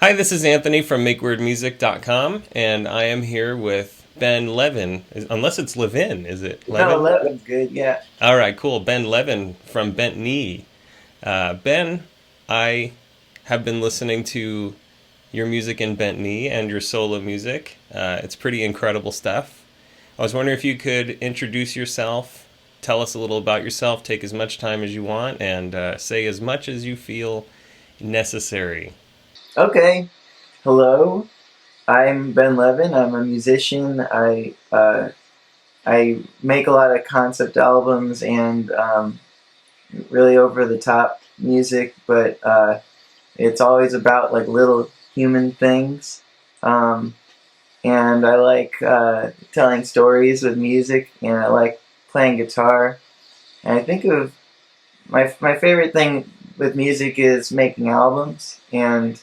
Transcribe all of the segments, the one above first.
Hi, this is Anthony from MakeWordMusic.com, and I am here with Ben Levin. Unless it's Levin, is it No, Levin? 11's good, yeah. All right, cool. Ben Levin from Bent Knee. Ben, I have been listening to your music in Bent Knee and your solo music. It's pretty incredible stuff. I was wondering if you could introduce yourself, tell us a little about yourself, take as much time as you want, and say as much as you feel necessary. Okay, hello. I'm Ben Levin. I'm a musician. I make a lot of concept albums and really over the top music, but it's always about like little human things. Um, and I like telling stories with music, and I like playing guitar. And I think of my favorite thing with music is making albums and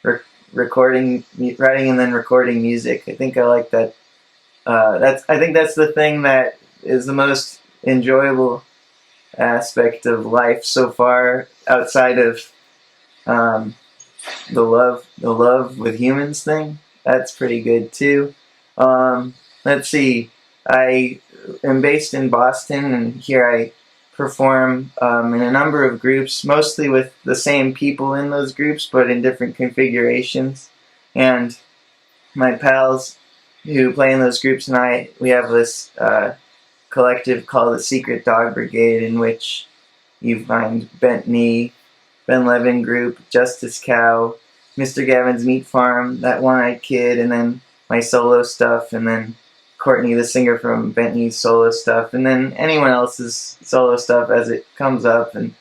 re- writing and then recording music. I think I like that. I think that's the thing that is the most enjoyable aspect of life so far, outside of um, the love with humans thing. That's pretty good too. Let's see. I am based in Boston, and here I perform in a number of groups, mostly with the same people in those groups, but in different configurations. And my pals who play in those groups and we have this collective called the Secret Dog Brigade, in which you find Bent Knee, Ben Levin Group, Justice Cow, Mr. Gavin's Meat Farm, that one-eyed kid, and then my solo stuff, and then Courtney, the singer from Bent Knee's solo stuff, and then anyone else's solo stuff as it comes up. And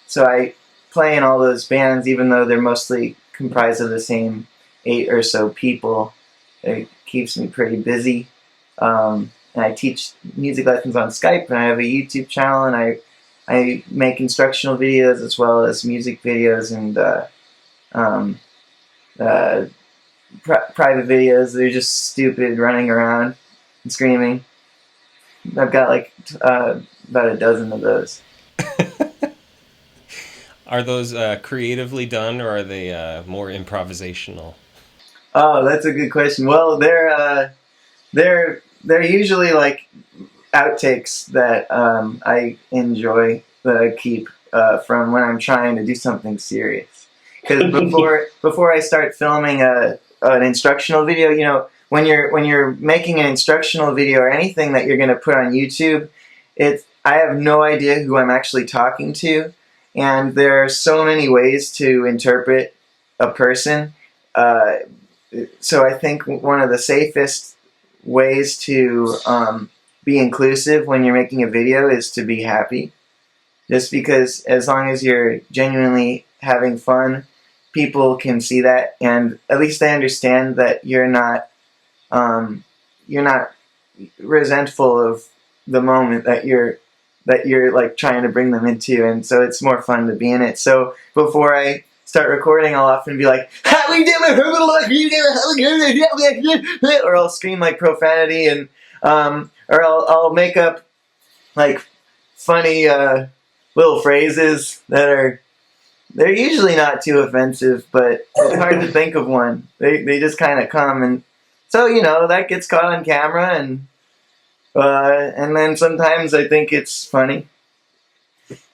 so I play in all those bands, even though they're mostly comprised of the same 8 or so people. It keeps me pretty busy. And I teach music lessons on Skype, and I have a YouTube channel, and I make instructional videos as well as music videos and um, uh, private videos. They're just stupid, running around and screaming. I've got like about a dozen of those. Are those creatively done, or are they more improvisational? Oh, that's a good question. Well, they're usually like outtakes that I enjoy, that I keep from when I'm trying to do something serious. Because before I start filming an instructional video, when you're making an instructional video or anything that you're going to put on YouTube, I have no idea who I'm actually talking to, and there are so many ways to interpret a person. Uh, so I think one of the safest ways to be inclusive when you're making a video is to be happy. Just because as long as you're genuinely having fun, people can see that, and at least they understand that you're not resentful of the moment that you're like trying to bring them into, and so it's more fun to be in it. So before I start recording, I'll often be like, "How we doing?" Or I'll scream like profanity, and or I'll make up like funny little phrases they're usually not too offensive, but it's hard to think of one. They just kind of come, and so that gets caught on camera, and then sometimes I think it's funny,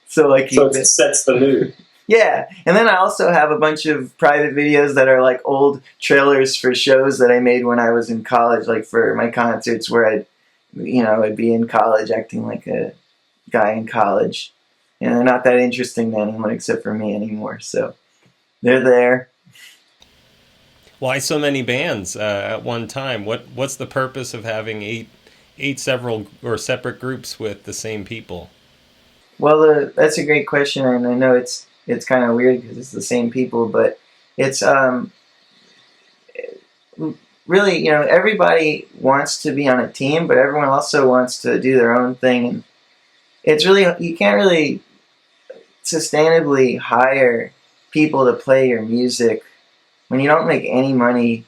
so I keep So it. it sets the mood. Yeah, and then I also have a bunch of private videos that are like old trailers for shows that I made when I was in college, like for my concerts where I'd be in college acting like a guy in college. And they're not that interesting to anyone except for me anymore, so they're there. Why so many bands at one time? What's the purpose of having eight several or separate groups with the same people? Well, that's a great question, and I know it's kind of weird because it's the same people, but it's really, everybody wants to be on a team, but everyone also wants to do their own thing, and it's really, you can't really sustainably hire people to play your music when you don't make any money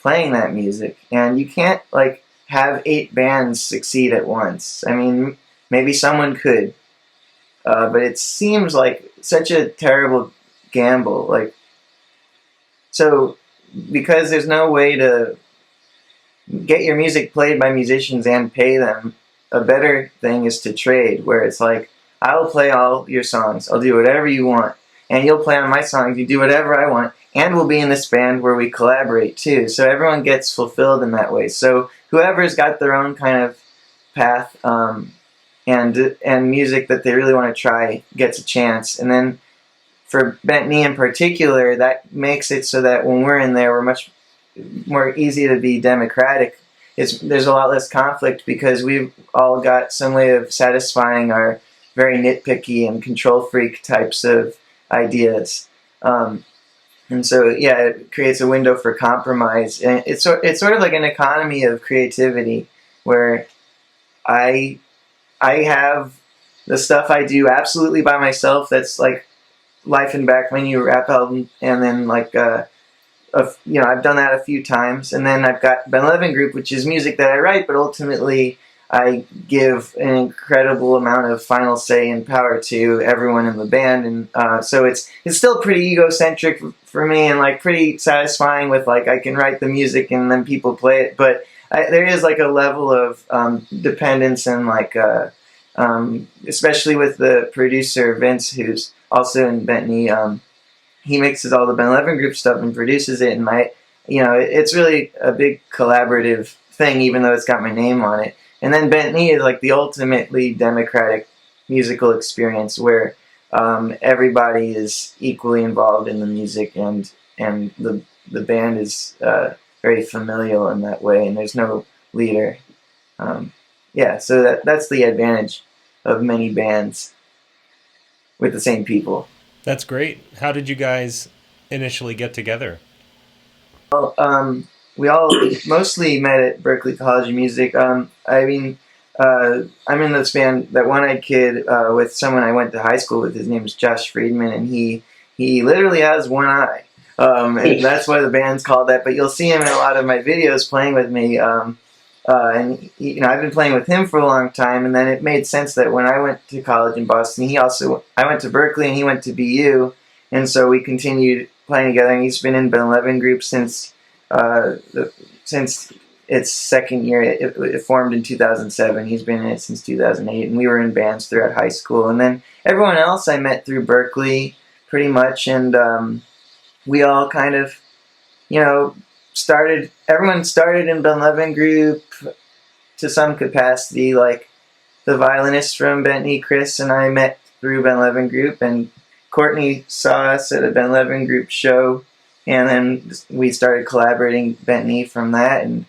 playing that music, and you can't like have 8 bands succeed at once. I mean, maybe someone could, but it seems like such a terrible gamble. Like so because there's no way to get your music played by musicians and pay them, a better thing is to trade, where it's like, I will play all your songs, I'll do whatever you want, and you'll play on my songs, you do whatever I want, and we'll be in this band where we collaborate too. So everyone gets fulfilled in that way. So whoever's got their own kind of path and music that they really want to try gets a chance. And then for Bent Knee in particular, that makes it so that when we're in there, we're much more easy to be democratic. There's a lot less conflict because we've all got some way of satisfying our very nitpicky and control freak types of ideas. And so, yeah, it creates a window for compromise. And it's sort of like an economy of creativity where I have the stuff I do absolutely by myself. That's like Life and Back Menu rap album, and then like I've done that a few times, and then I've got Ben Levin Group, which is music that I write, but ultimately I give an incredible amount of final say and power to everyone in the band, and so it's still pretty egocentric for me, and like pretty satisfying with like I can write the music and then people play it, but there is like a level of dependence and like especially with the producer Vince, who's also in Bent Knee. He mixes all the Ben Levin Group stuff and produces it, and it's really a big collaborative thing, even though it's got my name on it. And then Bent Knee is like the ultimately democratic musical experience where everybody is equally involved in the music, and the band is very familial in that way, and there's no leader. So that's the advantage of many bands with the same people. That's great. How did you guys initially get together? Well, we all mostly met at Berklee College of Music. I'm in this band, that One-Eyed Kid, with someone I went to high school with. His name is Josh Friedman, and he literally has one eye. And that's why the band's called that. But you'll see him in a lot of my videos playing with me. And I've been playing with him for a long time, and then it made sense that when I went to college in Boston, I went to Berklee and he went to BU, and so we continued playing together. And he's been in Ben Levin Group since its second year. It formed in 2007. He's been in it since 2008, and we were in bands throughout high school. And then everyone else I met through Berklee, pretty much, and we all kind of, everyone started in Ben Levin Group to some capacity. Like the violinist from Bent Knee, Chris, and I met through Ben Levin Group, and Courtney saw us at a Ben Levin Group show, and then we started collaborating Bent Knee from that. And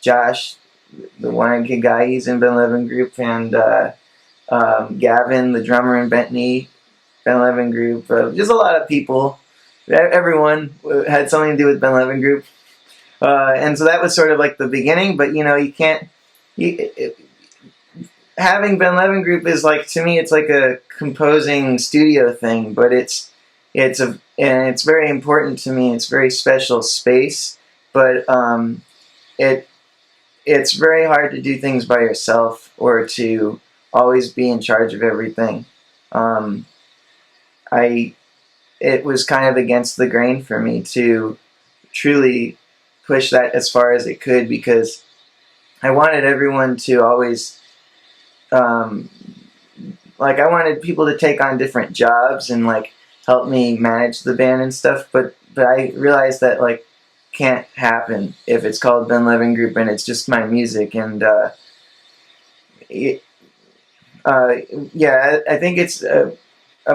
Josh, the One-Eyed Kid guy, he's in Ben Levin Group, and Gavin, the drummer in Bent Knee, Ben Levin Group. Just a lot of people. Everyone had something to do with Ben Levin Group. And so that was sort of like the beginning, but you can't... having Ben Levin Group is like, to me, it's like a composing studio thing, but it's very important to me. It's a very special space, but it's very hard to do things by yourself or to always be in charge of everything. It was kind of against the grain for me to truly push that as far as it could, because I wanted everyone to always, I wanted people to take on different jobs and like help me manage the band and stuff, but I realized that like can't happen if it's called Ben Levin Group and it's just my music. And I think it's a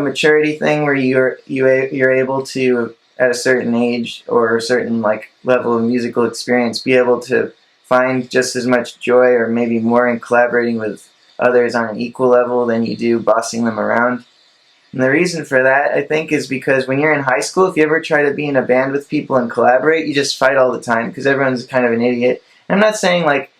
maturity thing where you're able to, at a certain age or a certain like level of musical experience, be able to find just as much joy or maybe more in collaborating with others on an equal level than you do bossing them around. And the reason for that, I think, is because when you're in high school, if you ever try to be in a band with people and collaborate, you just fight all the time because everyone's kind of an idiot. I'm not saying like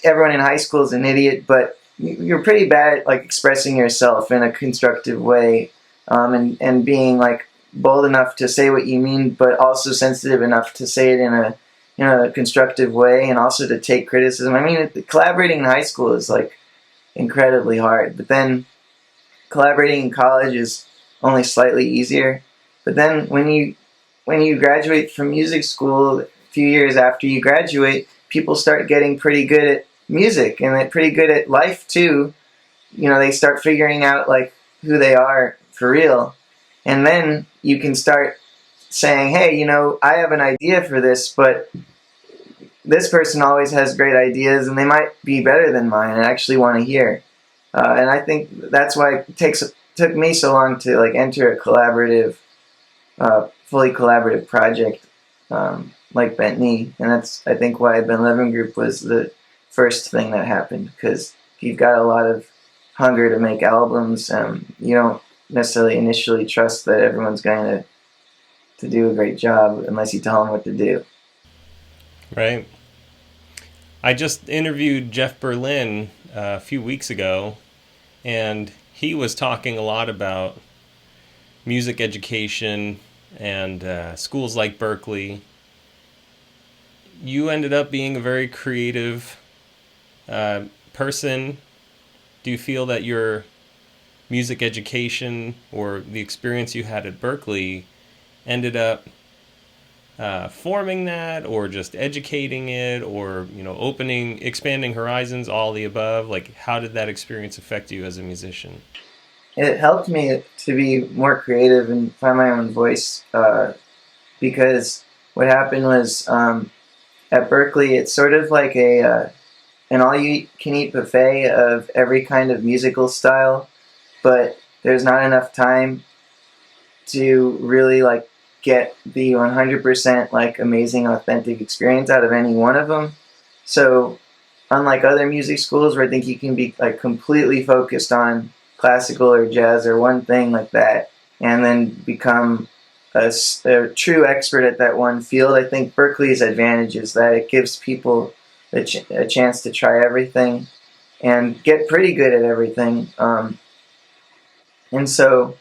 everyone in high school is an idiot, but you're pretty bad at like expressing yourself in a constructive way, and being like bold enough to say what you mean, but also sensitive enough to say it in a constructive way, and also to take criticism. I mean, collaborating in high school is like incredibly hard, but then collaborating in college is only slightly easier. But then when you when you graduate from music school, a few years after you graduate, people start getting pretty good at music and they're pretty good at life too. You know, they start figuring out like who they are for real. And then you can start saying, hey, you know, I have an idea for this, but this person always has great ideas and they might be better than mine and I actually want to hear. And I think that's why it took me so long to like enter a collaborative, fully collaborative project like Bent Knee. And that's, I think, why Ben Levin Group was the first thing that happened, because if you've got a lot of hunger to make albums, you don't necessarily initially trust that everyone's going to do a great job unless you tell them what to do. Right. I just interviewed Jeff Berlin a few weeks ago, and he was talking a lot about music education and schools like Berkeley. You ended up being a very creative person. Do you feel that your music education or the experience you had at Berkeley ended up forming that, or just educating it, or, you know, expanding horizons, all the above? Like, how did that experience affect you as a musician? It helped me to be more creative and find my own voice, because what happened was, at Berkeley, it's sort of like an all-you-can-eat buffet of every kind of musical style, but there's not enough time to really like get the 100% like amazing authentic experience out of any one of them. So unlike other music schools where I think you can be like completely focused on classical or jazz or one thing like that and then become a true expert at that one field, I think Berkeley's advantage is that it gives people a chance to try everything and get pretty good at everything. And so,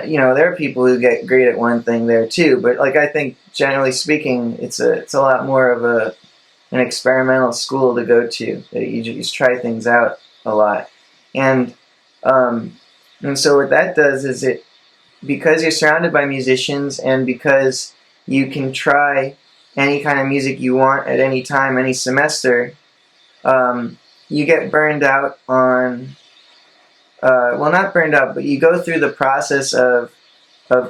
you know, there are people who get great at one thing there too, but like I think generally speaking, it's a lot more of an experimental school to go to. You just try things out a lot, and so what that does is because you're surrounded by musicians and because you can try any kind of music you want at any time, any semester, you get burned out on. Well, not burned out, but you go through the process of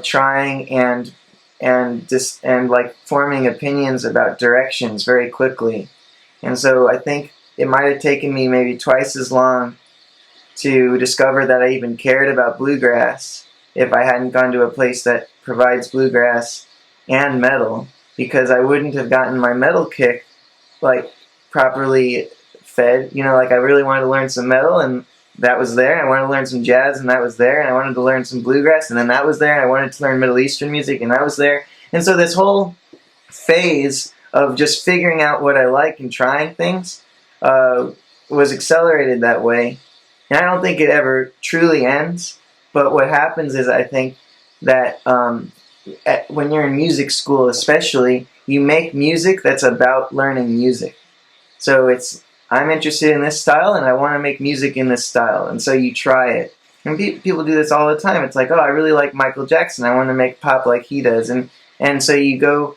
trying and like forming opinions about directions very quickly. And so I think it might have taken me maybe twice as long to discover that I even cared about bluegrass if I hadn't gone to a place that provides bluegrass and metal, because I wouldn't have gotten my metal kick like properly fed. You know, like I really wanted to learn some metal and that was there. I wanted to learn some jazz and that was there. And I wanted to learn some bluegrass and then that was there. And I wanted to learn Middle Eastern music and that was there. And so this whole phase of just figuring out what I like and trying things was accelerated that way. And I don't think it ever truly ends. But what happens is I think that when you're in music school especially, you make music that's about learning music. So I'm interested in this style and I want to make music in this style. And so you try it. And people do this all the time. It's like, oh, I really like Michael Jackson. I want to make pop like he does. And so you go,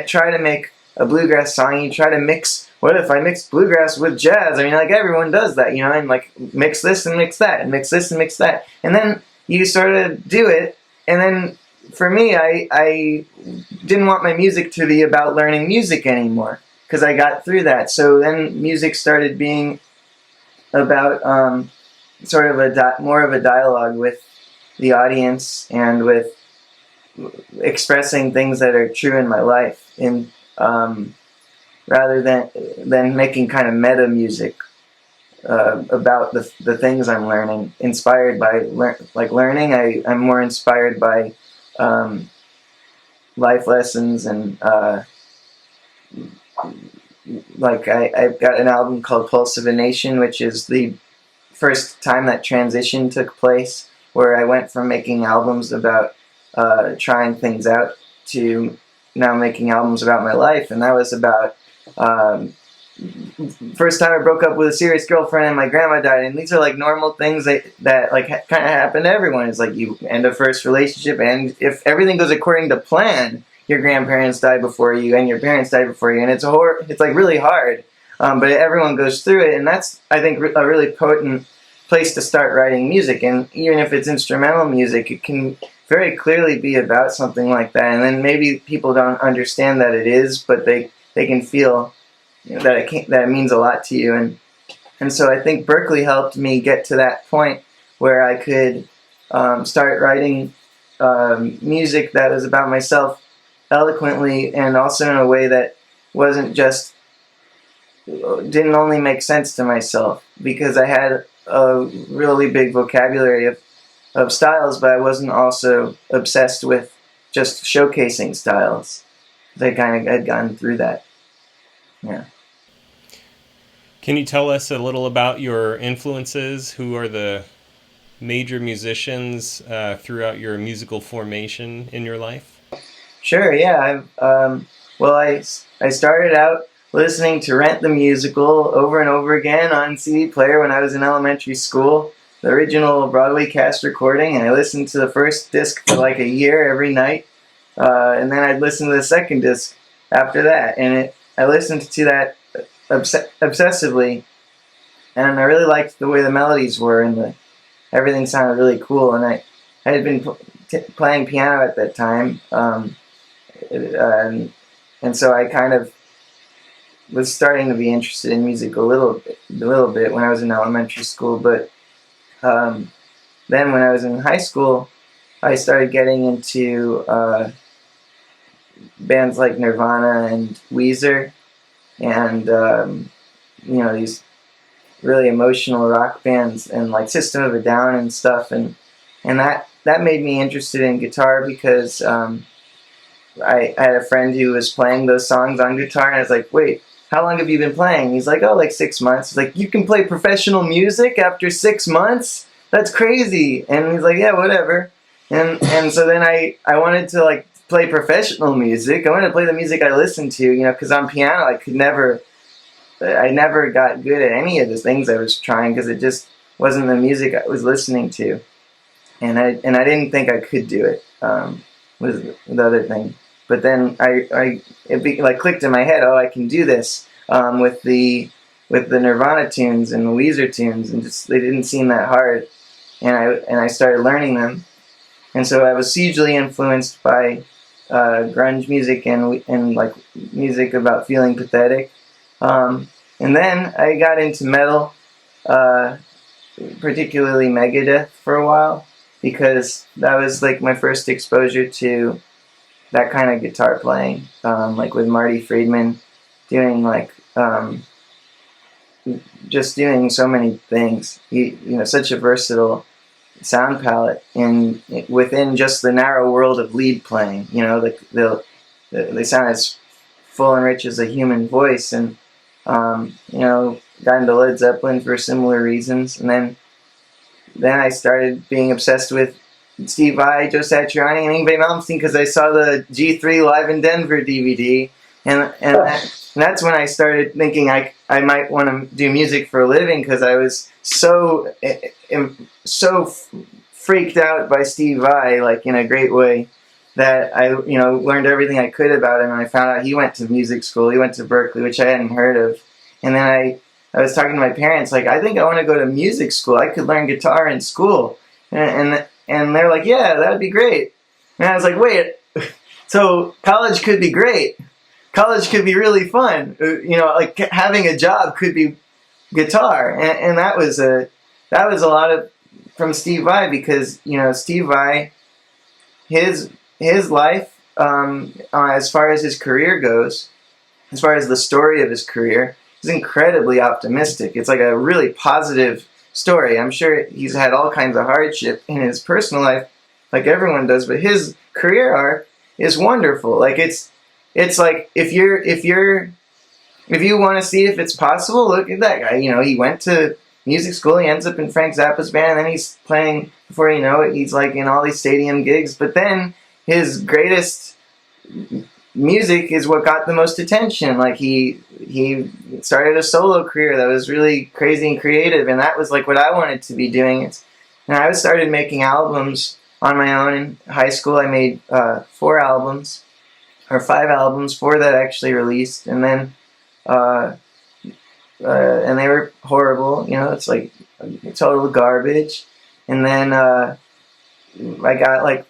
try to make a bluegrass song. You try to mix, what if I mix bluegrass with jazz? I mean, like everyone does that, you know, and like mix this and mix that and mix this and mix that. And then you sort of do it. And then for me, I didn't want my music to be about learning music anymore, because I got through that. So then music started being about sort of more of a dialogue with the audience and with expressing things that are true in my life, rather than making kind of meta music about the things I'm learning, inspired by learning. I'm more inspired by life lessons and I've got an album called Pulse of a Nation, which is the first time that transition took place, where I went from making albums about trying things out to now making albums about my life, and that was about first time I broke up with a serious girlfriend and my grandma died, and these are like normal things that like kind of happen to everyone. It's like you end a first relationship, and if everything goes according to plan, your grandparents die before you and your parents die before you, and it's like really hard. But everyone goes through it, and that's, I think, a really potent place to start writing music. And even if it's instrumental music, it can very clearly be about something like that. And then maybe people don't understand that it is, but they can feel, you know, that it means a lot to you. And so I think Berklee helped me get to that point where I could start writing music that was about myself eloquently, and also in a way that didn't only make sense to myself, because I had a really big vocabulary of styles, but I wasn't also obsessed with just showcasing styles. I kind of had gone through that. Yeah. Can you tell us a little about your influences? Who are the major musicians throughout your musical formation in your life? Sure, yeah. I started out listening to Rent the Musical over and over again on CD player when I was in elementary school, the original Broadway cast recording, and I listened to the first disc for like a year every night, and then I'd listen to the second disc after that, and I listened to that obsessively, and I really liked the way the melodies were, and everything sounded really cool, and I had been playing piano at that time, and so I kind of was starting to be interested in music a little bit when I was in elementary school. But then when I was in high school, I started getting into bands like Nirvana and Weezer, and these really emotional rock bands, and like System of a Down and stuff, and that made me interested in guitar, because I had a friend who was playing those songs on guitar, and I was like, wait, how long have you been playing? He's like, oh, like 6 months. He's like, you can play professional music after 6 months? That's crazy. And he's like, yeah, whatever. And so then I wanted to like play professional music. I wanted to play the music I listened to, because on piano I never got good at any of the things I was trying, because it just wasn't the music I was listening to. And I didn't think I could do it, was the other thing. But then it clicked in my head, oh, I can do this with the Nirvana tunes and the Weezer tunes, and just they didn't seem that hard, and I started learning them, and so I was hugely influenced by grunge music and like music about feeling pathetic, and then I got into metal, particularly Megadeth for a while, because that was like my first exposure to that kind of guitar playing, like with Marty Friedman doing like just doing so many things. Such a versatile sound palette within just the narrow world of lead playing. They sound as full and rich as a human voice, and got into Led Zeppelin for similar reasons, and then I started being obsessed with Steve Vai, Joe Satriani, and Yngwie Malmsteen, because I saw the G3 Live in Denver DVD, and that's when I started thinking I might want to do music for a living, because I was so freaked out by Steve Vai, like in a great way, that I learned everything I could about him, and I found out he went to music school. He went to Berklee, which I hadn't heard of, and then I was talking to my parents, like, I think I want to go to music school. I could learn guitar in school, and they're like, yeah, that would be great. And I was like, wait, so college could be great. College could be really fun. Like having a job could be guitar. And that was a lot of from Steve Vai, because, Steve Vai, his life, as far as his career goes, as far as the story of his career, is incredibly optimistic. It's like a really positive story. I'm sure he's had all kinds of hardship in his personal life, like everyone does, but his career arc is wonderful. Like it's like if you want to see if it's possible, look at that guy. He went to music school, he ends up in Frank Zappa's band, and then he's playing, before you know it, he's like in all these stadium gigs. But then his greatest music is what got the most attention. Like he started a solo career that was really crazy and creative, and that was like what I wanted to be doing. And I started making albums on my own in high school. I made 4 albums or 5 albums, 4 that actually released, and then and they were horrible. You know, it's like total garbage. And then I got like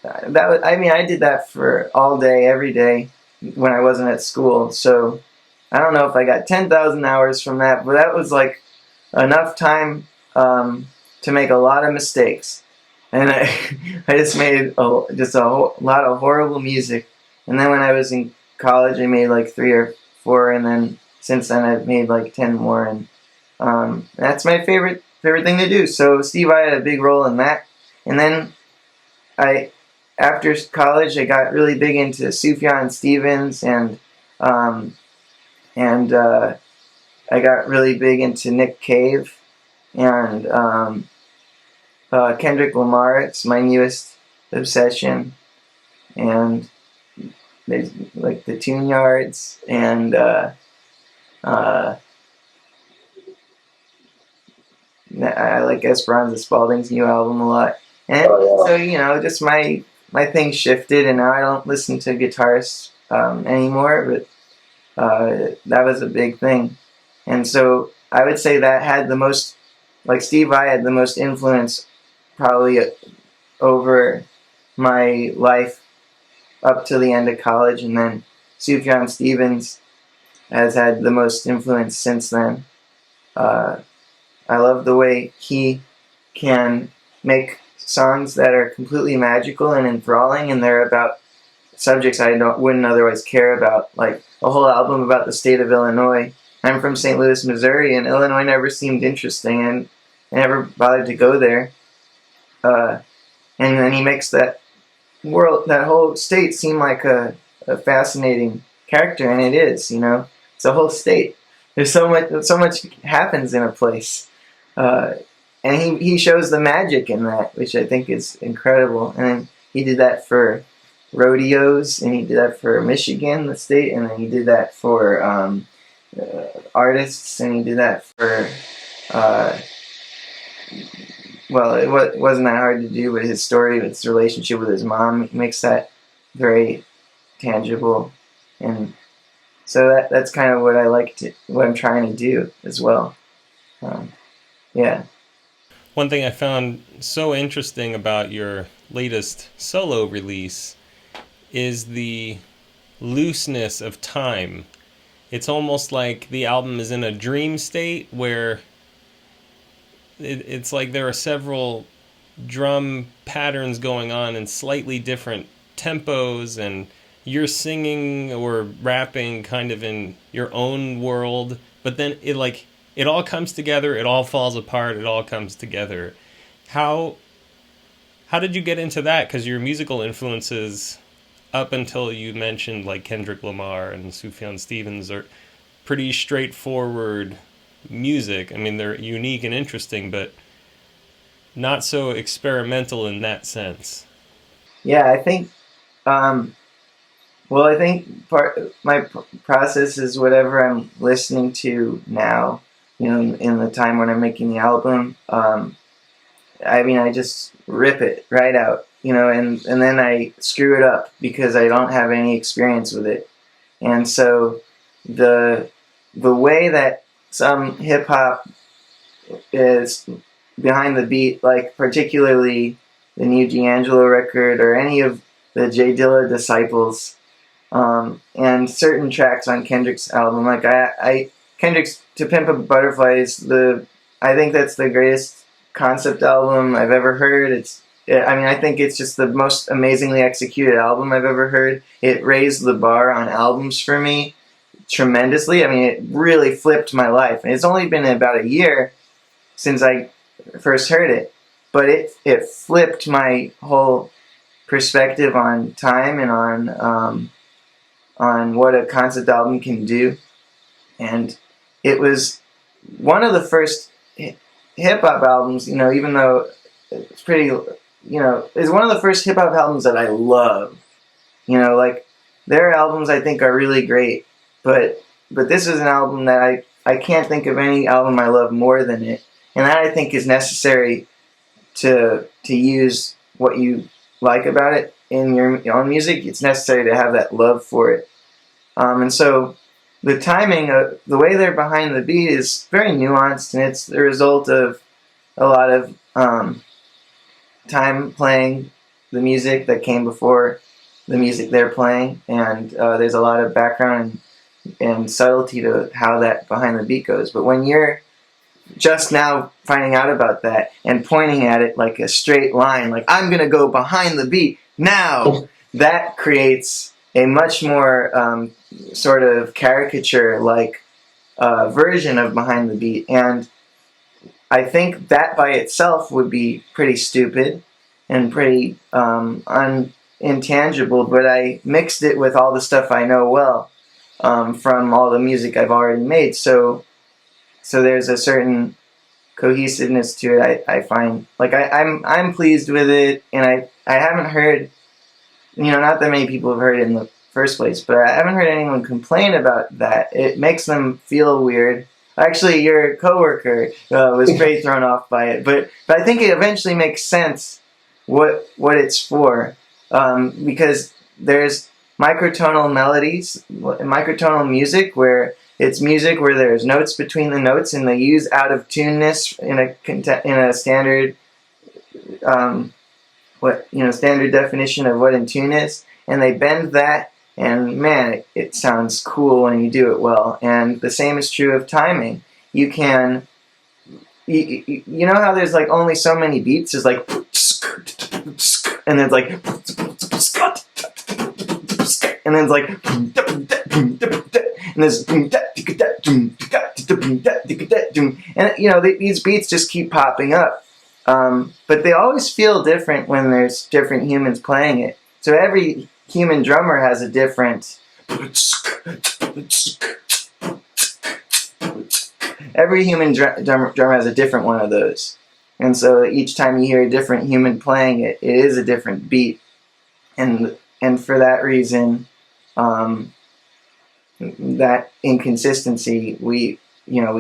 that was, I mean, I did that for all day, every day when I wasn't at school. So I don't know if I got 10,000 hours from that, but that was like enough time to make a lot of mistakes. And I just made a whole lot of horrible music. And then when I was in college, I made like 3 or 4, and then since then I've made like 10 more. And that's my favorite thing to do. So Steve I had a big role in that. And then after college, I got really big into Sufjan Stevens, and I got really big into Nick Cave and Kendrick Lamar. It's my newest obsession, and there's like the Tune Yards, and I like Esperanza Spalding's new album a lot. And so, you know, just my thing shifted, and now I don't listen to guitarists anymore, but that was a big thing. And so I would say that had the most, like Steve Vai had the most influence probably over my life up to the end of college, and then Sufjan Stevens has had the most influence since then. I love the way he can make songs that are completely magical and enthralling, and they're about subjects I wouldn't otherwise care about, like a whole album about the state of Illinois. I'm from St. Louis, Missouri, and Illinois never seemed interesting, and I never bothered to go there. And then he makes that whole state seem like a fascinating character, and it is. You know, it's a whole state. There's so much happens in a place. And he shows the magic in that, which I think is incredible. And he did that for rodeos, and he did that for Michigan, the state, and then he did that for artists, and he did that for, well, it wasn't that hard to do, but his story, his relationship with his mom, makes that very tangible. And so that's kind of what I'm trying to do as well. Yeah. One thing I found so interesting about your latest solo release is the looseness of time. It's almost like the album is in a dream state where it's like there are several drum patterns going on in slightly different tempos, and you're singing or rapping kind of in your own world, but then it all comes together, it all falls apart, it all comes together. How did you get into that? Because your musical influences, up until you mentioned like Kendrick Lamar and Sufjan Stevens, are pretty straightforward music. I mean, they're unique and interesting, but not so experimental in that sense. Yeah, I think, I think my process is whatever I'm listening to now. You know, in the time when I'm making the album, I mean, I just rip it right out, you know, and then I screw it up because I don't have any experience with it. And so the way that some hip hop is behind the beat, like particularly the new D'Angelo record or any of the J Dilla disciples, and certain tracks on Kendrick's album, like Kendrick's To Pimp a Butterfly is I think that's the greatest concept album I've ever heard. I think it's just the most amazingly executed album I've ever heard. It raised the bar on albums for me tremendously. I mean, it really flipped my life. And it's only been about a year since I first heard it, but it flipped my whole perspective on time and on what a concept album can do. And it was one of the first hip-hop albums, you know, even though it's one of the first hip-hop albums that I love. You know, like, their albums I think are really great, but this is an album that I can't think of any album I love more than it, and that I think is necessary to use what you like about it in your own music. It's necessary to have that love for it, and so the timing, the way they're behind the beat is very nuanced, and it's the result of a lot of time playing the music that came before the music they're playing, and there's a lot of background and subtlety to how that behind the beat goes. But when you're just now finding out about that and pointing at it like a straight line, like I'm gonna go behind the beat now, that creates a much more sort of caricature-like version of behind the beat, and I think that by itself would be pretty stupid and pretty intangible, but I mixed it with all the stuff I know well from all the music I've already made. So there's a certain cohesiveness to it. I find, like, I'm pleased with it, and I haven't heard, not that many people have heard it in the first place, but I haven't heard anyone complain about that. It makes them feel weird. Actually, your coworker was pretty thrown off by it, but I think it eventually makes sense what it's for, because there's microtonal melodies, microtonal music, where it's music where there's notes between the notes, and they use out of tuneness in a standard standard definition of what in tune is, and they bend that. And man, it sounds cool when you do it well. And the same is true of timing. You can, you know how there's like only so many beats? There's like, and then it's like, and then it's like, and there's, and these beats just keep popping up. But they always feel different when there's different humans playing it. So every human drummer has a different, every human drummer has a different one of those. And so each time you hear a different human playing it, it is a different beat. And for that reason, that inconsistency, we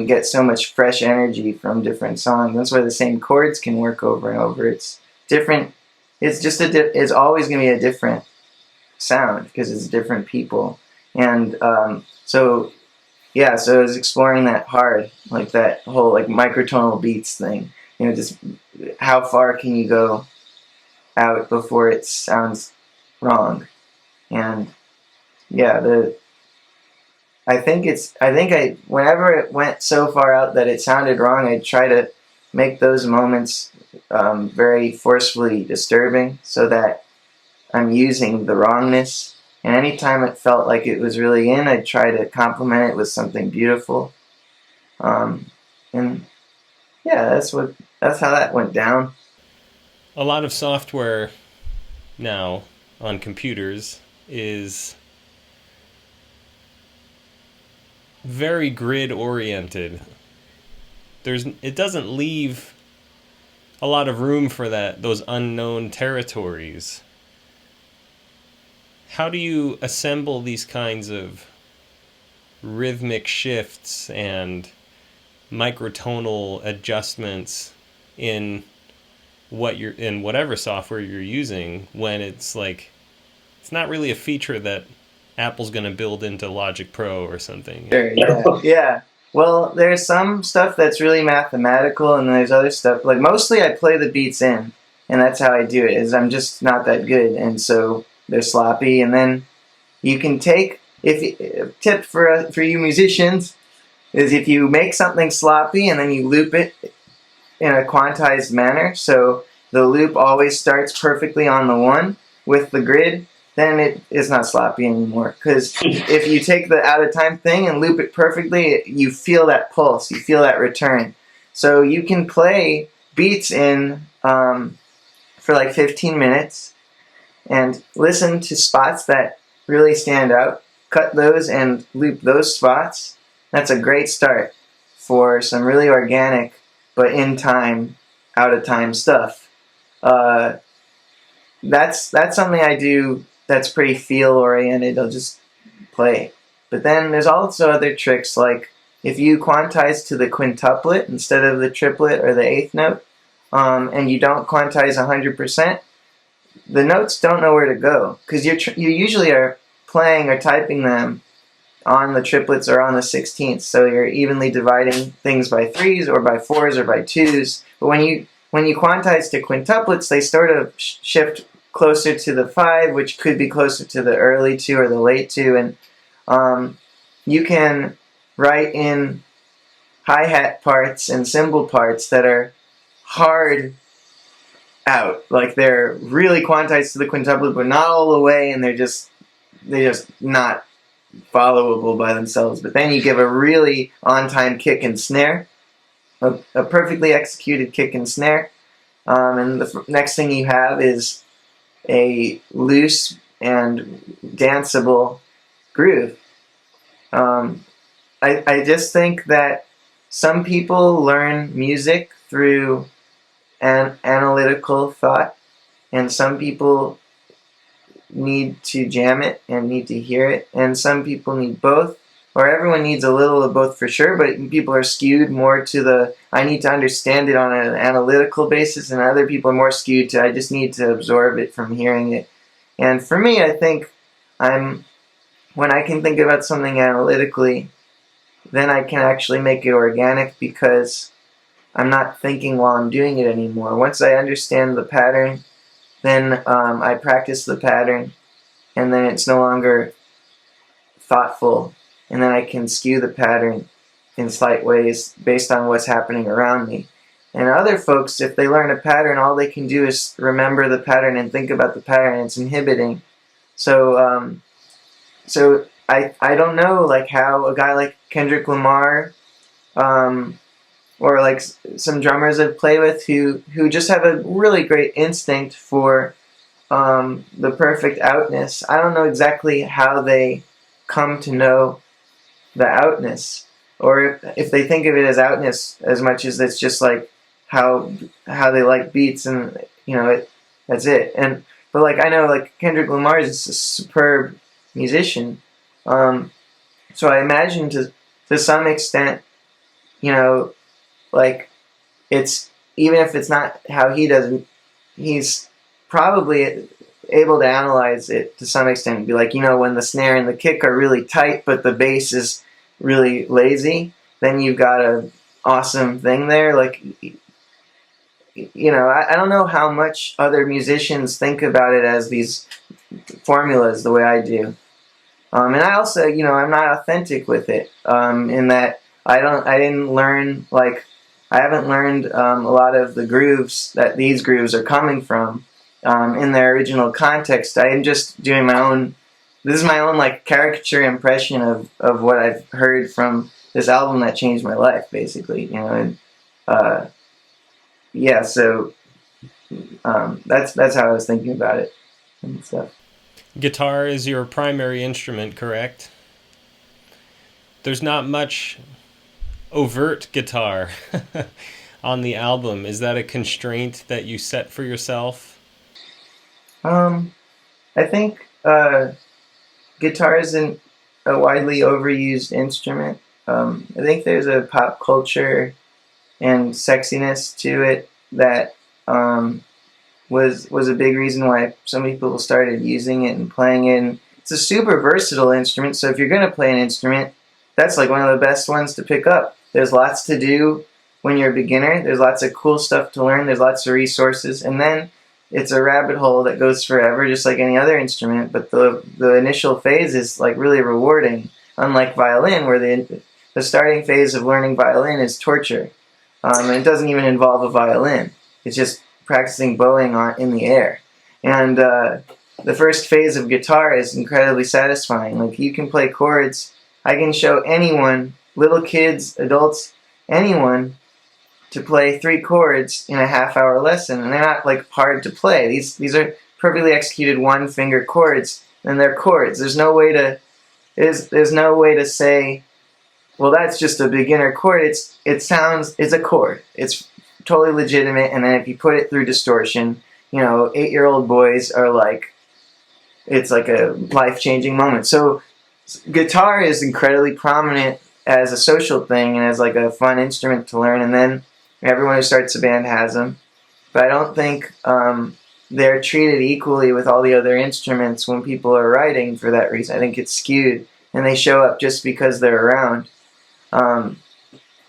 get so much fresh energy from different songs. That's why the same chords can work over and over. It's different. It's just it's always going to be a different sound because it's different people. And so I was exploring that hard, like that whole like microtonal beats thing. Just how far can you go out before it sounds wrong? And whenever it went so far out that it sounded wrong, I try to make those moments very forcefully disturbing so that I'm using the wrongness. And anytime it felt like it was really in, I'd try to complement it with something beautiful. That's how that went down. A lot of software now on computers is very grid oriented. It doesn't leave a lot of room for those unknown territories. How do you assemble these kinds of rhythmic shifts and microtonal adjustments in whatever software you're using when it's like it's not really a feature that Apple's going to build into Logic Pro or something? Sure, yeah. Well, there's some stuff that's really mathematical, and there's other stuff, like mostly I play the beats in, and that's how I do it, is I'm just not that good, and so they're sloppy. And then you can take, a tip for you musicians is if you make something sloppy and then you loop it in a quantized manner, so the loop always starts perfectly on the one with the grid, then it is not sloppy anymore. Because if you take the out of time thing and loop it perfectly, you feel that pulse, you feel that return. So you can play beats in for like 15 minutes and listen to spots that really stand out, cut those and loop those spots. That's a great start for some really organic but in time, out of time stuff. That's something I do that's pretty feel oriented, they'll just play. But then there's also other tricks, like if you quantize to the quintuplet instead of the triplet or the eighth note, and you don't quantize 100%, the notes don't know where to go, because you usually are playing or typing them on the triplets or on the 16ths, so you're evenly dividing things by 3s or by 4s or by 2s. But when you quantize to quintuplets, they sort of shift closer to the 5, which could be closer to the early 2 or the late 2, and you can write in hi-hat parts and cymbal parts that are hard out, like they're really quantized to the quintuplet, but not all the way, and they're just not followable by themselves. But then you give a really on-time kick and snare, a perfectly executed kick and snare, and the next thing you have is a loose and danceable groove. I just think that some people learn music through an analytical thought, and some people need to jam it and need to hear it, and some people need both, or everyone needs a little of both for sure, but people are skewed more to the I need to understand it on an analytical basis, and other people are more skewed to I just need to absorb it from hearing it. And for me, I think when I can think about something analytically, then I can actually make it organic, because I'm not thinking while I'm doing it anymore. Once I understand the pattern, then I practice the pattern, and then it's no longer thoughtful, and then I can skew the pattern in slight ways based on what's happening around me. And other folks, if they learn a pattern, all they can do is remember the pattern and think about the pattern. It's inhibiting. So I don't know, like, how a guy like Kendrick Lamar, or like some drummers I've played with who just have a really great instinct for the perfect outness. I don't know exactly how they come to know the outness, or if they think of it as outness as much as it's just like how they like beats, and that's it. But like, I know like Kendrick Lamar is a superb musician, so I imagine to some extent, like, it's, even if it's not how he does it, he's probably able to analyze it to some extent and be like, when the snare and the kick are really tight but the bass is really lazy, then you've got an awesome thing there. Like, I don't know how much other musicians think about it as these formulas the way I do. And I also, I'm not authentic with it, in that I haven't learned a lot of the grooves that these grooves are coming from in their original context. I am just doing my own. This is my own like caricature impression of what I've heard from this album that changed my life, basically. Yeah. So that's how I was thinking about it and stuff. Guitar is your primary instrument, correct? There's not much overt guitar on the album. Is that a constraint that you set for yourself? I think guitar isn't a widely overused instrument. I think there's a pop culture and sexiness to it that was a big reason why so many people started using it and playing it. And it's a super versatile instrument, so if you're going to play an instrument, that's like one of the best ones to pick up. There's lots to do when you're a beginner. There's lots of cool stuff to learn. There's lots of resources. And then it's a rabbit hole that goes forever, just like any other instrument. But the initial phase is like really rewarding, unlike violin, where the starting phase of learning violin is torture. And it doesn't even involve a violin. It's just practicing bowing in the air. And the first phase of guitar is incredibly satisfying. Like, you can play chords. I can show anyone, little kids, adults, anyone, to play 3 chords in a half-hour lesson, and they're not like hard to play. These are perfectly executed one-finger chords, and they're chords. There's no way to say, well, that's just a beginner chord. It's a chord. It's totally legitimate. And then if you put it through distortion, 8-year-old boys are like it's like a life-changing moment. So guitar is incredibly prominent as a social thing and as like a fun instrument to learn, and then everyone who starts a band has them. But I don't think they're treated equally with all the other instruments when people are writing for that reason. I think it's skewed, and they show up just because they're around.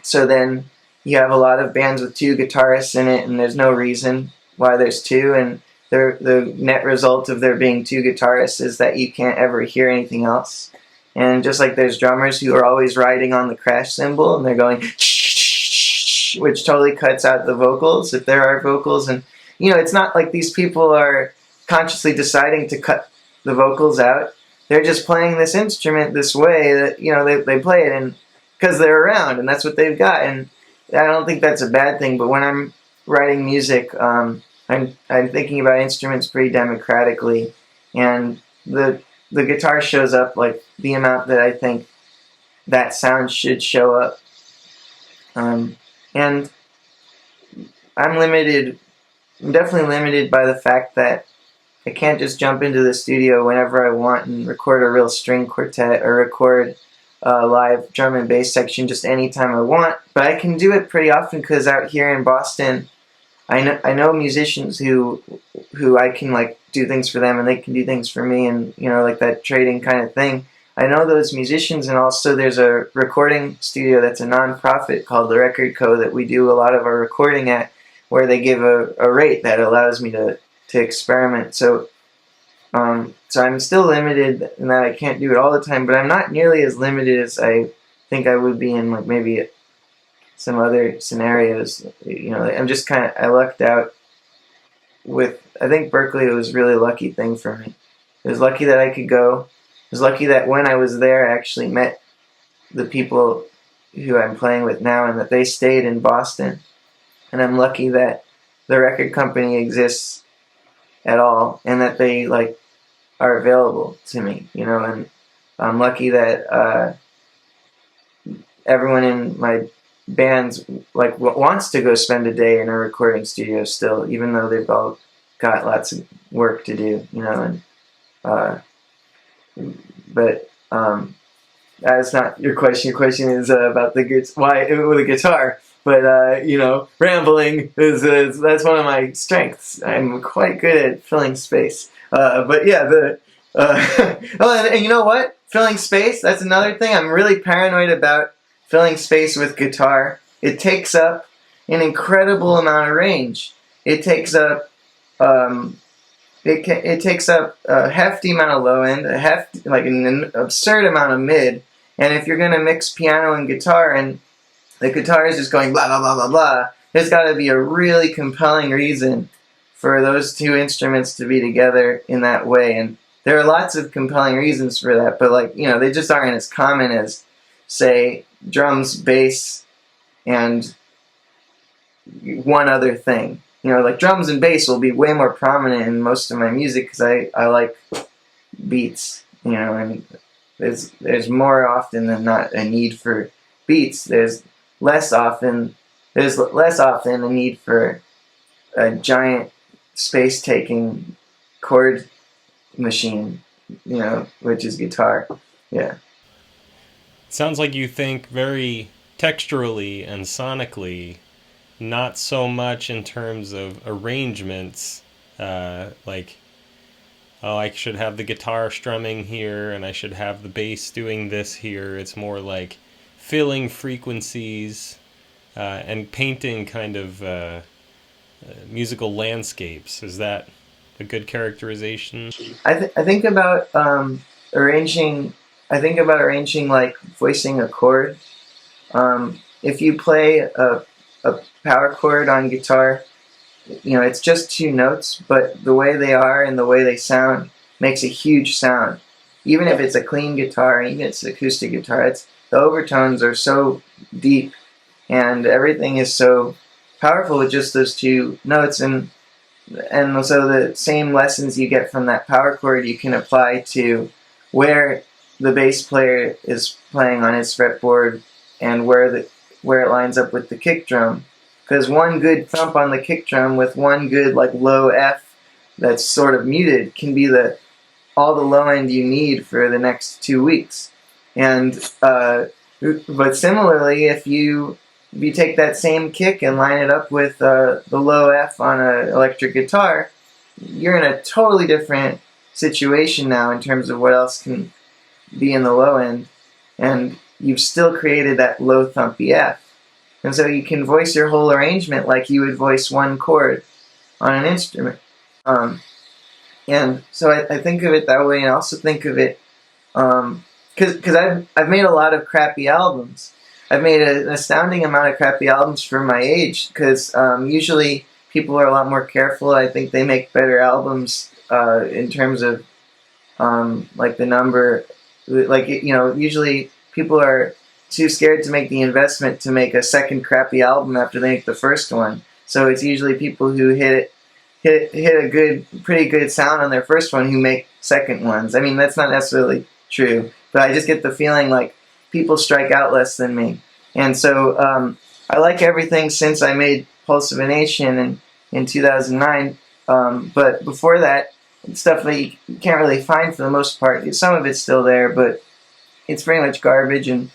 So then you have a lot of bands with two guitarists in it, and there's no reason why there's two, and the net result of there being two guitarists is that you can't ever hear anything else. And just like there's drummers who are always riding on the crash cymbal, and they're going, which totally cuts out the vocals, if there are vocals. And, you know, it's not like these people are consciously deciding to cut the vocals out. They're just playing this instrument this way that, you know, they play it and because they're around, and that's what they've got. And I don't think that's a bad thing, but when I'm writing music, I'm thinking about instruments pretty democratically, and the guitar shows up like the amount that I think that sound should show up. And I'm definitely limited by the fact that I can't just jump into the studio whenever I want and record a real string quartet or record a live drum and bass section just anytime I want. But I can do it pretty often because out here in Boston, I know musicians who I can like do things for them and they can do things for me, and you know, like that trading kind of thing. I know those musicians, and also there's a recording studio that's a non-profit called the Record Co. that we do a lot of our recording at, where they give a rate that allows me to experiment. So I'm still limited in that I can't do it all the time, but I'm not nearly as limited as I think I would be in like maybe some other scenarios. You know, I'm just I lucked out with, I think Berkeley was a really lucky thing for me. It was lucky that I could go. It was lucky that when I was there I actually met the people who I'm playing with now and that they stayed in Boston. And I'm lucky that the record company exists at all and that they like are available to me, you know, and I'm lucky that everyone in my bands like wants to go spend a day in a recording studio still, even though they've all got lots of work to do, you know. And but that's not your question. Your question is about why with a guitar. But you know, rambling is that's one of my strengths. I'm quite good at filling space. But yeah, oh, and you know what? Filling space, that's another thing. I'm really paranoid about filling space with guitar. It takes up an incredible amount of range. It takes up it takes up a hefty amount of low end, like an absurd amount of mid. And if you're gonna mix piano and guitar, and the guitar is just going blah blah blah blah blah, there's got to be a really compelling reason for those two instruments to be together in that way. And there are lots of compelling reasons for that, but like, you know, they just aren't as common as, say, drums, bass, and one other thing. You know, like drums and bass will be way more prominent in most of my music because I like beats, you know, and there's more often than not a need for beats. There's less often a need for a giant space-taking chord machine, you know, which is guitar. Yeah. Sounds like you think very texturally and sonically, not so much in terms of arrangements, like, oh, I should have the guitar strumming here and I should have the bass doing this here. It's more like filling frequencies and painting kind of musical landscapes. Is that a good characterization? I think about arranging. I think about arranging like voicing a chord. If you play a power chord on guitar, you know, it's just two notes, but the way they are and the way they sound makes a huge sound. Even if it's a clean guitar, even if it's an acoustic guitar, the overtones are so deep and everything is so powerful with just those two notes. And so the same lessons you get from that power chord you can apply to where the bass player is playing on his fretboard and where it lines up with the kick drum. Because one good thump on the kick drum with one good like low F that's sort of muted can be the all the low end you need for the next 2 weeks. And but similarly, if you take that same kick and line it up with the low F on an electric guitar, you're in a totally different situation now in terms of what else can be in the low end, and you've still created that low thumpy F. And so you can voice your whole arrangement like you would voice one chord on an instrument. And so I think of it that way, and I also think of it because I've made a lot of crappy albums. I've made an astounding amount of crappy albums for my age, because usually people are a lot more careful. I think they make better albums in terms of like the number, like, you know, usually people are too scared to make the investment to make a second crappy album after they make the first one. So it's usually people who hit a pretty good sound on their first one who make second ones. I mean, that's not necessarily true, but I just get the feeling like people strike out less than me. And so I like everything since I made Pulse of a Nation in 2009. But before that, stuff that you can't really find for the most part. Some of it's still there, but it's pretty much garbage. And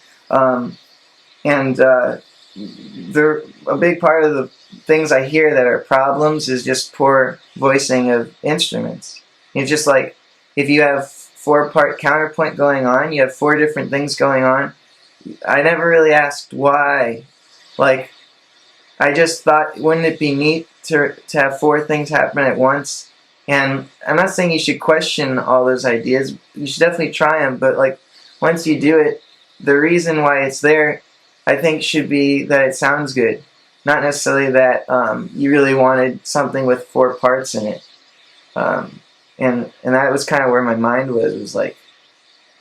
they're a big part of the things I hear that are problems is just poor voicing of instruments. It's just like if you have 4-part counterpoint going on, you have 4 different things going on. I never really asked why. Like, I just thought, wouldn't it be neat to have 4 things happen at once? And I'm not saying you should question all those ideas. You should definitely try them. But like, once you do it, the reason why it's there, I think, should be that it sounds good, not necessarily that you really wanted something with 4 parts in it. And that was kind of where my mind was. It was like,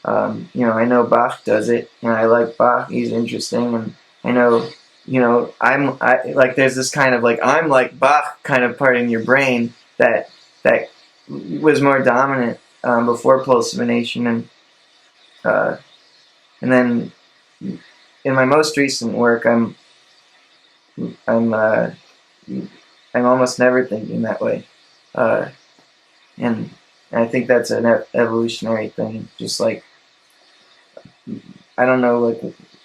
you know, I know Bach does it, and I like Bach. He's interesting, and I know, you know, I like there's this kind of like I'm like Bach kind of part in your brain that was more dominant before Pulse of a Nation, and then in my most recent work, I'm almost never thinking that way, and I think that's an evolutionary thing. Just like, I don't know, like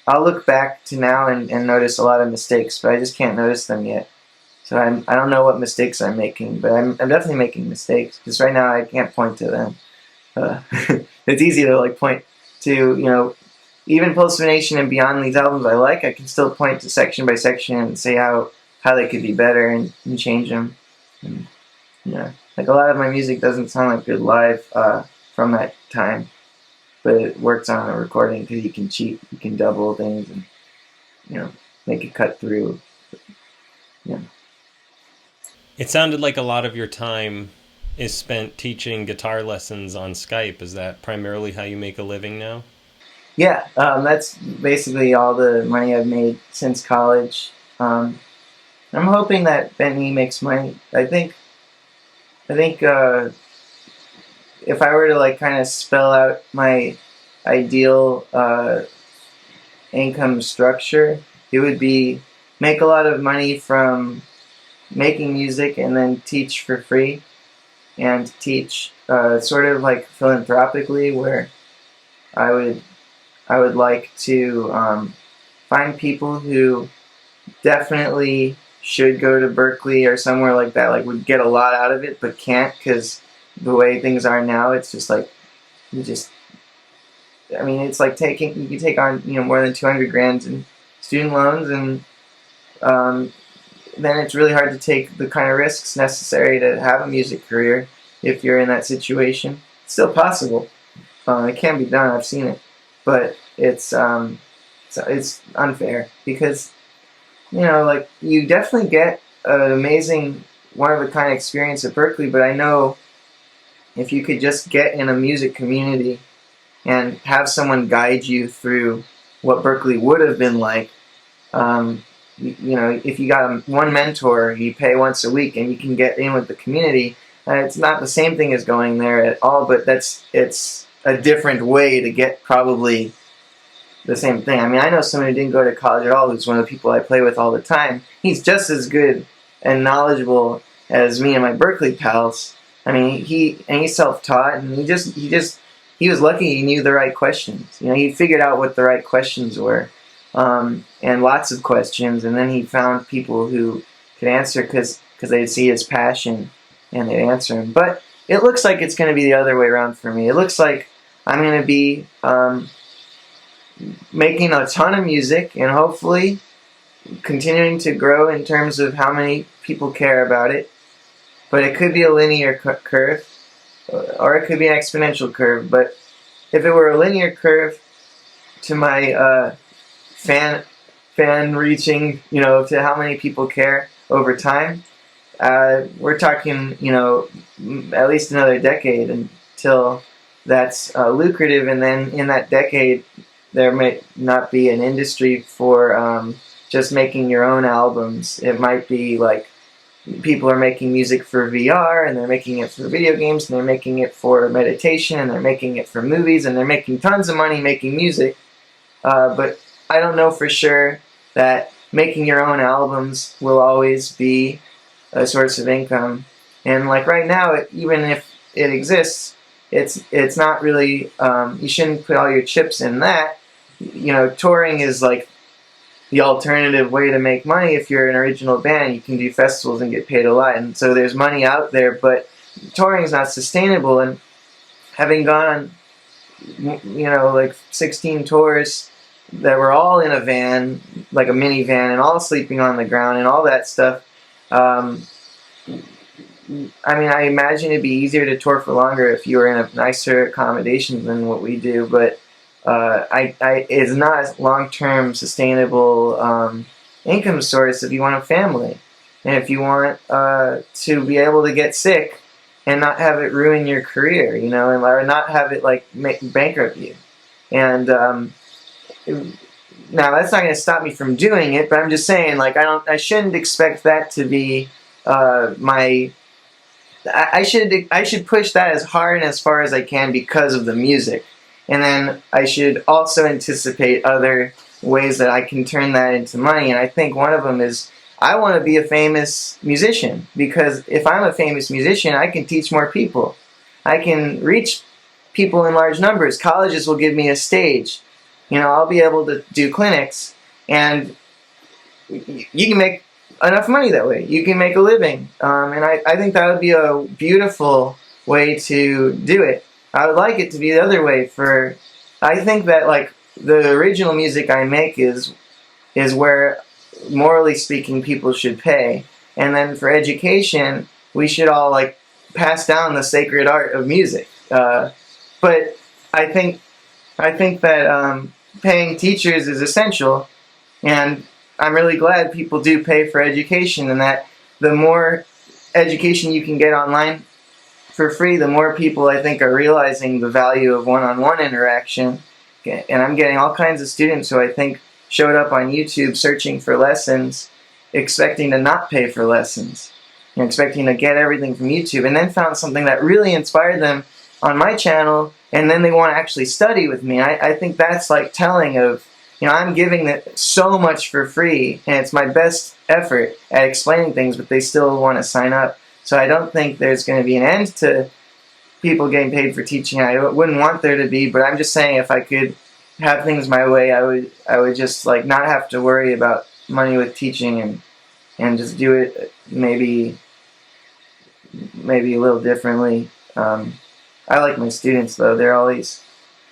I'll look back to now and notice a lot of mistakes, but I just can't notice them yet. So I don't know what mistakes I'm making, but I'm definitely making mistakes, because right now I can't point to them. It's easy to like point to, you know, even Pulse of a Nation and beyond these albums I can still point to section by section and say how they could be better and change them. And, yeah, like a lot of my music doesn't sound like good live from that time, but it works on a recording because you can cheat, you can double things, and, you know, make it cut through. Yeah. It sounded like a lot of your time is spent teaching guitar lessons on Skype. Is that primarily how you make a living now? Yeah, that's basically all the money I've made since college. I'm hoping that Bentley makes money. I think if I were to like kind of spell out my ideal income structure, it would be make a lot of money from making music and then teach for free, and teach sort of like philanthropically, where I would like to find people who definitely should go to Berkeley or somewhere like that, like would get a lot out of it but can't, because the way things are now, it's just like I mean, it's like you can take on, you know, more than 200 grand in student loans, and then it's really hard to take the kind of risks necessary to have a music career if you're in that situation. It's still possible. It can be done. I've seen it, but it's unfair, because, you know, like, you definitely get an amazing, one-of-a-kind experience at Berkeley, but I know if you could just get in a music community and have someone guide you through what Berkeley would have been like, you know, if you got one mentor, you pay once a week, and you can get in with the community, it's not the same thing as going there at all, but it's a different way to get probably the same thing. I mean, I know someone who didn't go to college at all, who's one of the people I play with all the time. He's just as good and knowledgeable as me and my Berkeley pals, I mean, he's self-taught, and he was lucky he knew the right questions. You know, he figured out what the right questions were, and lots of questions, and then he found people who could answer because they'd see his passion and they'd answer him. But it looks like it's going to be the other way around for me. It looks like I'm going to be making a ton of music and hopefully continuing to grow in terms of how many people care about it. But it could be a linear curve, or it could be an exponential curve. But if it were a linear curve to my fan reaching, you know, to how many people care over time, we're talking, you know, at least another decade until that's lucrative. And then in that decade, there may not be an industry for just making your own albums. It might be like people are making music for VR, and they're making it for video games, and they're making it for meditation, and they're making it for movies, and they're making tons of money making music. But I don't know for sure that making your own albums will always be a source of income. And like right now, even if it exists, it's not really. You shouldn't put all your chips in that. You know, touring is like the alternative way to make money. If you're an original band, you can do festivals and get paid a lot, and so there's money out there. But touring is not sustainable. And having gone on, you know, like 16 tours that were all in a van, like a minivan, and all sleeping on the ground and all that stuff. I mean, I imagine it'd be easier to tour for longer if you were in a nicer accommodation than what we do, but it's not a long-term sustainable income source if you want a family. And if you want to be able to get sick and not have it ruin your career, you know, or not have it like bankrupt you. And now that's not going to stop me from doing it, but I'm just saying, like, I shouldn't expect that to be I should push that as hard and as far as I can because of the music. And then I should also anticipate other ways that I can turn that into money. And I think one of them is I want to be a famous musician, because if I'm a famous musician, I can teach more people. I can reach people in large numbers. Colleges will give me a stage. You know, I'll be able to do clinics, and you can make enough money that way. You can make a living. And I think that would be a beautiful way to do it. I would like it to be the other way. I think that like the original music I make is where, morally speaking, people should pay. And then for education, we should all like pass down the sacred art of music. But I think that paying teachers is essential, and I'm really glad people do pay for education, and that the more education you can get online for free, the more people I think are realizing the value of one-on-one interaction. And I'm getting all kinds of students who I think showed up on YouTube searching for lessons, expecting to not pay for lessons, and expecting to get everything from YouTube, and then found something that really inspired them on my channel, and then they want to actually study with me. I think that's like telling of, you know, I'm giving so much for free, and it's my best effort at explaining things, but they still want to sign up. So I don't think there's going to be an end to people getting paid for teaching. I wouldn't want there to be, but I'm just saying if I could have things my way, I would just like not have to worry about money with teaching, and just do it maybe a little differently. I like my students though. They're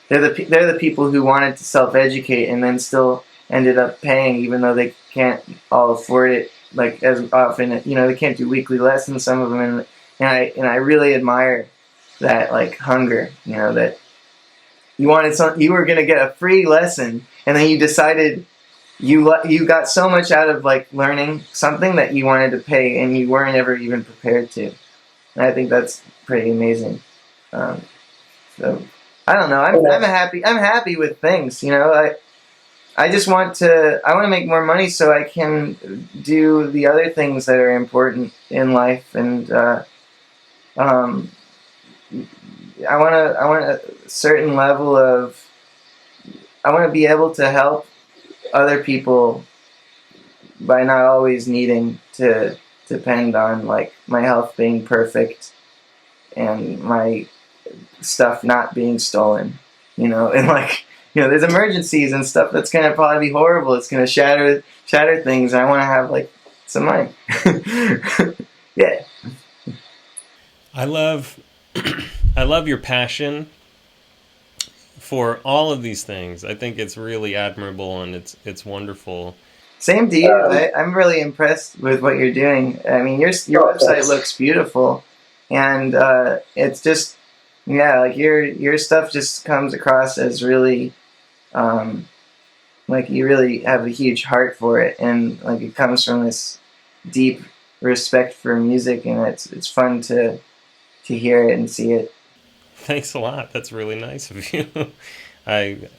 the people who wanted to self-educate and then still ended up paying, even though they can't all afford it like as often. You know, they can't do weekly lessons, some of them, and I really admire that like hunger. You know, that you were going to get a free lesson, and then you decided you got so much out of like learning something that you wanted to pay, and you weren't ever even prepared to. And I think that's pretty amazing. So I don't know. I'm happy with things. You know, I just want to make more money so I can do the other things that are important in life, and I want a certain level of. I want to be able to help other people by not always needing to depend on like my health being perfect and my stuff not being stolen, and like, there's emergencies and stuff that's gonna probably be horrible. It's gonna shatter things. I want to have like some money. Yeah. I love I love your passion for all of these things. I think it's really admirable and it's wonderful. Same to you. I'm really impressed with what you're doing. I mean, your website looks beautiful, and it's just, yeah, like your stuff just comes across as really, like you really have a huge heart for it, and like it comes from this deep respect for music, and it's fun to hear it and see it. Thanks a lot. That's really nice of you. I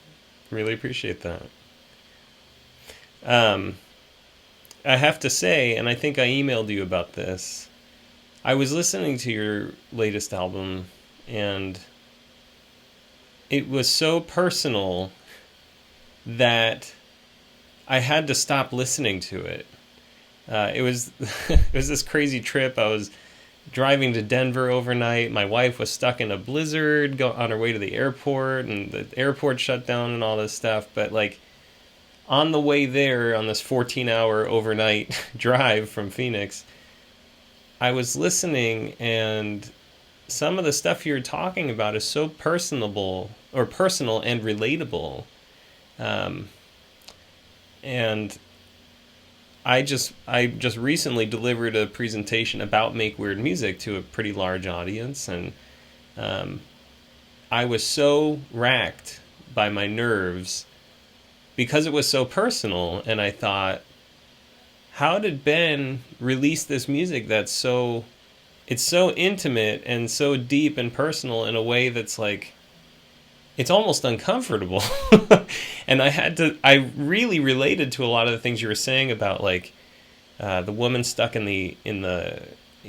really appreciate that. Um, I have to say, and I think I emailed you about this, I was listening to your latest album, and it was so personal that I had to stop listening to it. It was it was this crazy trip. I was driving to Denver overnight. My wife was stuck in a blizzard on her way to the airport, and the airport shut down and all this stuff. But like on the way there, on this 14-hour overnight drive from Phoenix, I was listening, and some of the stuff you're talking about is so personal and relatable. And I just recently delivered a presentation about Make Weird Music to a pretty large audience, and I was so racked by my nerves because it was so personal, and I thought, how did Ben release this music that's so intimate and so deep and personal in a way that's like, it's almost uncomfortable. And I really related to a lot of the things you were saying about like the woman stuck in the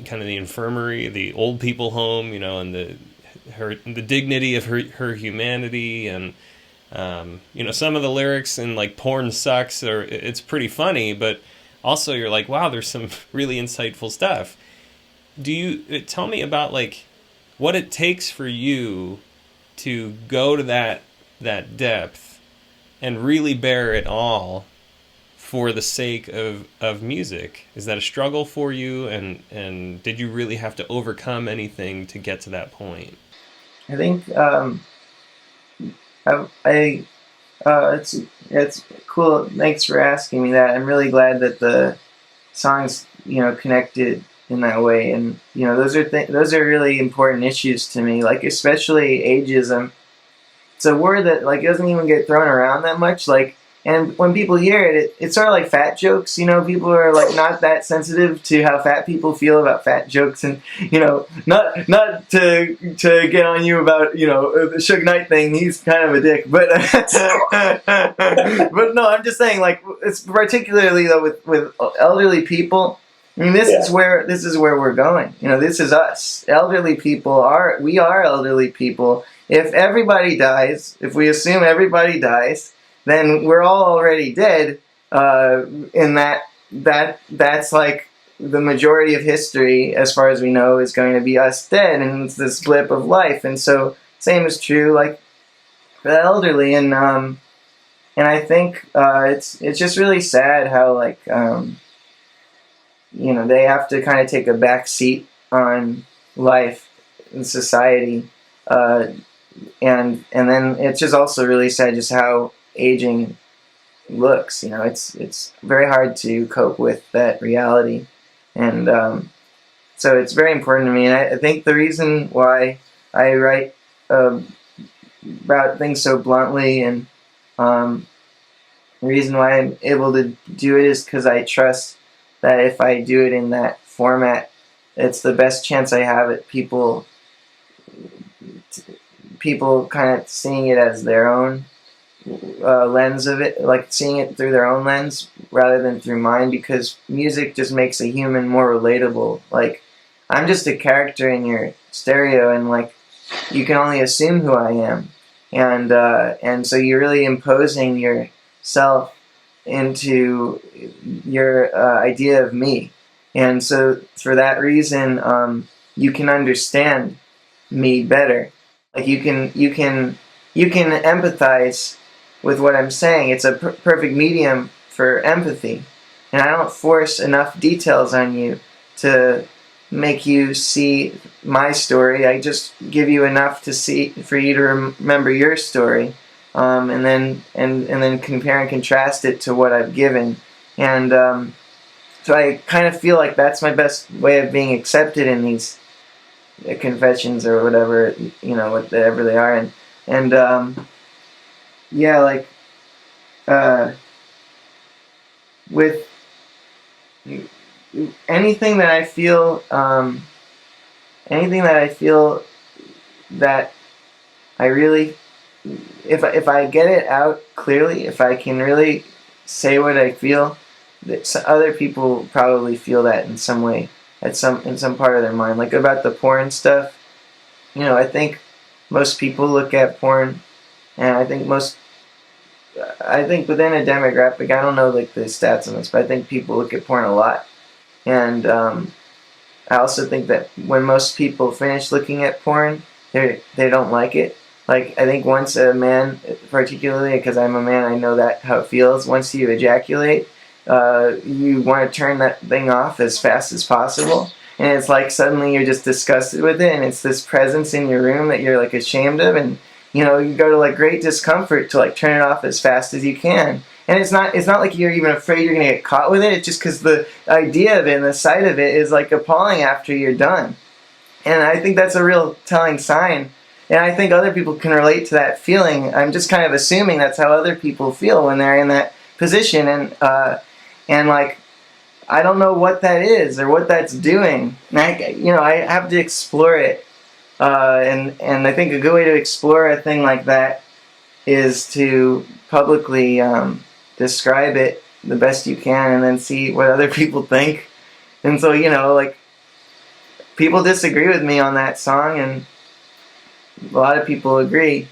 kind of the infirmary, the old people home, and the dignity of her humanity, and some of the lyrics in like Porn Sucks, or it's pretty funny, but also you're like, wow, there's some really insightful stuff. Do you tell me about like what it takes for you to go to that depth and really bear it all for the sake of music? Is that a struggle for you, and did you really have to overcome anything to get to that point? I think it's cool. Thanks for asking me that. I'm really glad that the songs connected in that way, and those are really important issues to me. Like especially ageism. It's a word that like doesn't even get thrown around that much. Like, and when people hear it, it's sort of like fat jokes. People are like not that sensitive to how fat people feel about fat jokes, and not to get on you about the Suge Knight thing. He's kind of a dick, but but no, I'm just saying like it's particularly though with elderly people. I mean, this is where we're going. This is us. Elderly people we are elderly people. If everybody dies, if we assume everybody dies, then we're all already dead. And that's like the majority of history, as far as we know, is going to be us dead, and it's this blip of life. And so, same is true like for the elderly. And I think it's just really sad how like they have to kind of take a back seat on life in society, and then it's just also really sad just how aging looks. It's very hard to cope with that reality, and so it's very important to me. And I think the reason why I write about things so bluntly, and the reason why I'm able to do it is because I trust that if I do it in that format, it's the best chance I have at people kind of seeing it as their own lens of it, like seeing it through their own lens rather than through mine, because music just makes a human more relatable. Like, I'm just a character in your stereo, and like you can only assume who I am, and so you're really imposing yourself into your idea of me, and so for that reason, you can understand me better. Like you can empathize with what I'm saying. It's a perfect medium for empathy, and I don't force enough details on you to make you see my story. I just give you enough to see for you to remember your story, and then compare and contrast it to what I've given, and so I kind of feel like that's my best way of being accepted in these confessions or whatever, whatever they are, and yeah, like uh, with anything that I feel, anything that I feel that I really, if I get it out clearly, if I can really say what I feel, that other people probably feel that in some way, in some part of their mind, like about the porn stuff. I think most people look at porn, and I think within a demographic, I don't know like the stats on this, but I think people look at porn a lot, and I also think that when most people finish looking at porn, they don't like it. Like I think once a man, particularly because I'm a man, I know that how it feels. Once you ejaculate, you want to turn that thing off as fast as possible, and it's like suddenly you're just disgusted with it, and it's this presence in your room that you're like ashamed of, and you go to like great discomfort to like turn it off as fast as you can. And it's not like you're even afraid you're gonna get caught with it. It's just because the idea of it and the sight of it is like appalling after you're done. And I think that's a real telling sign. And I think other people can relate to that feeling. I'm just kind of assuming that's how other people feel when they're in that position. And like I don't know what that is or what that's doing. And I have to explore it. And I think a good way to explore a thing like that is to publicly describe it the best you can and then see what other people think. And so, like, people disagree with me on that song, and a lot of people agree.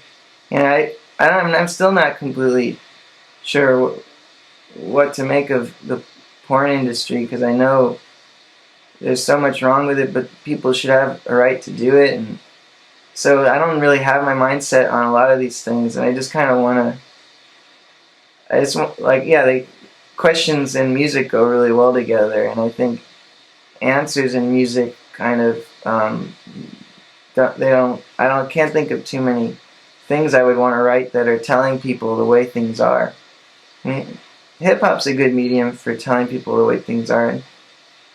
And I'm still not completely sure what to make of the porn industry, because I know there's so much wrong with it, but people should have a right to do it. And so I don't really have my mindset on a lot of these things, and I just kind of want to. I just want, like, yeah, questions and music go really well together, and I think answers in music kind of can't think of too many things I would want to write that are telling people the way things are. I mean, hip hop's a good medium for telling people the way things are, and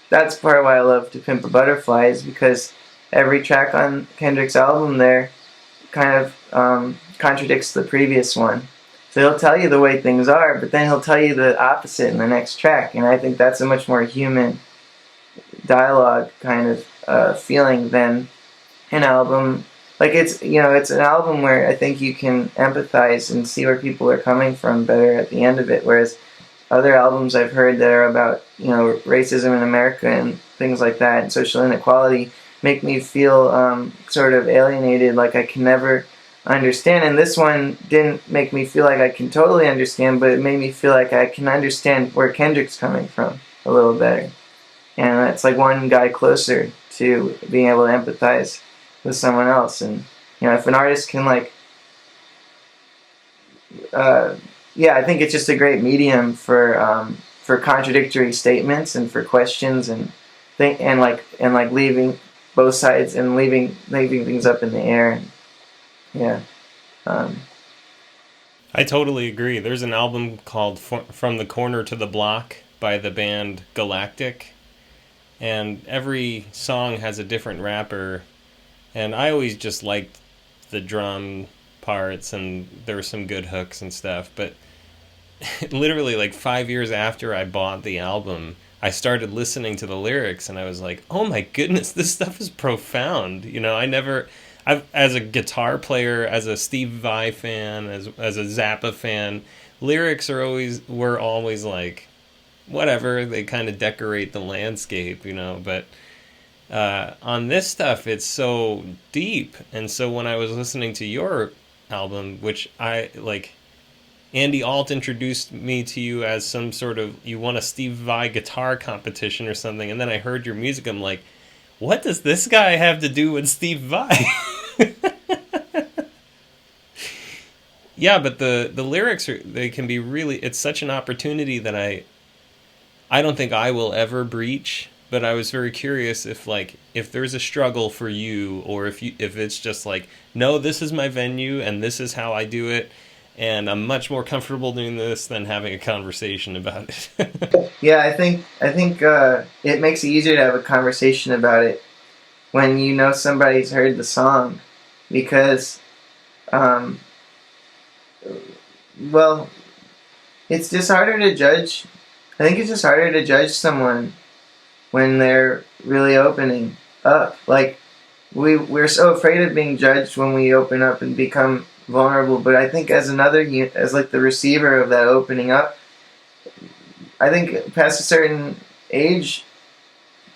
that's part of why I love To Pimp a Butterfly, is because every track on Kendrick's album there kind of contradicts the previous one. So he'll tell you the way things are, but then he'll tell you the opposite in the next track. And I think that's a much more human dialogue kind of feeling than an album. Like it's an album where I think you can empathize and see where people are coming from better at the end of it. Whereas other albums I've heard that are about racism in America and things like that and social inequality make me feel sort of alienated, like I can never understand. And this one didn't make me feel like I can totally understand, but it made me feel like I can understand where Kendrick's coming from a little better. And that's like one guy closer to being able to empathize with someone else. And if an artist can I think it's just a great medium for contradictory statements and for questions and leaving both sides and leaving things up in the air. Yeah. I totally agree. There's an album called From the Corner to the Block by the band Galactic, and every song has a different rapper, and I always just liked the drum parts, and there were some good hooks and stuff, but literally like 5 years after I bought the album, I started listening to the lyrics, and I was like, oh my goodness, this stuff is profound. As a guitar player, as a Steve Vai fan, as a Zappa fan, lyrics were always like, whatever, they kind of decorate the landscape, but on this stuff, it's so deep. And so when I was listening to your album, which I like, Andy Alt introduced me to you as some sort of, you won a Steve Vai guitar competition or something, and then I heard your music, I'm like, what does this guy have to do with Steve Vai? Yeah, but the lyrics they can be really. It's such an opportunity that I don't think I will ever breach. But I was very curious if like if there's a struggle for you, or if it's just like, no, this is my venue and this is how I do it, and I'm much more comfortable doing this than having a conversation about it. Yeah, I think it makes it easier to have a conversation about it when you know somebody's heard the song, because um, well, it's just harder to judge. I think it's just harder to judge someone when they're really opening up. Like we're so afraid of being judged when we open up and become vulnerable. But I think as like the receiver of that opening up, I think past a certain age,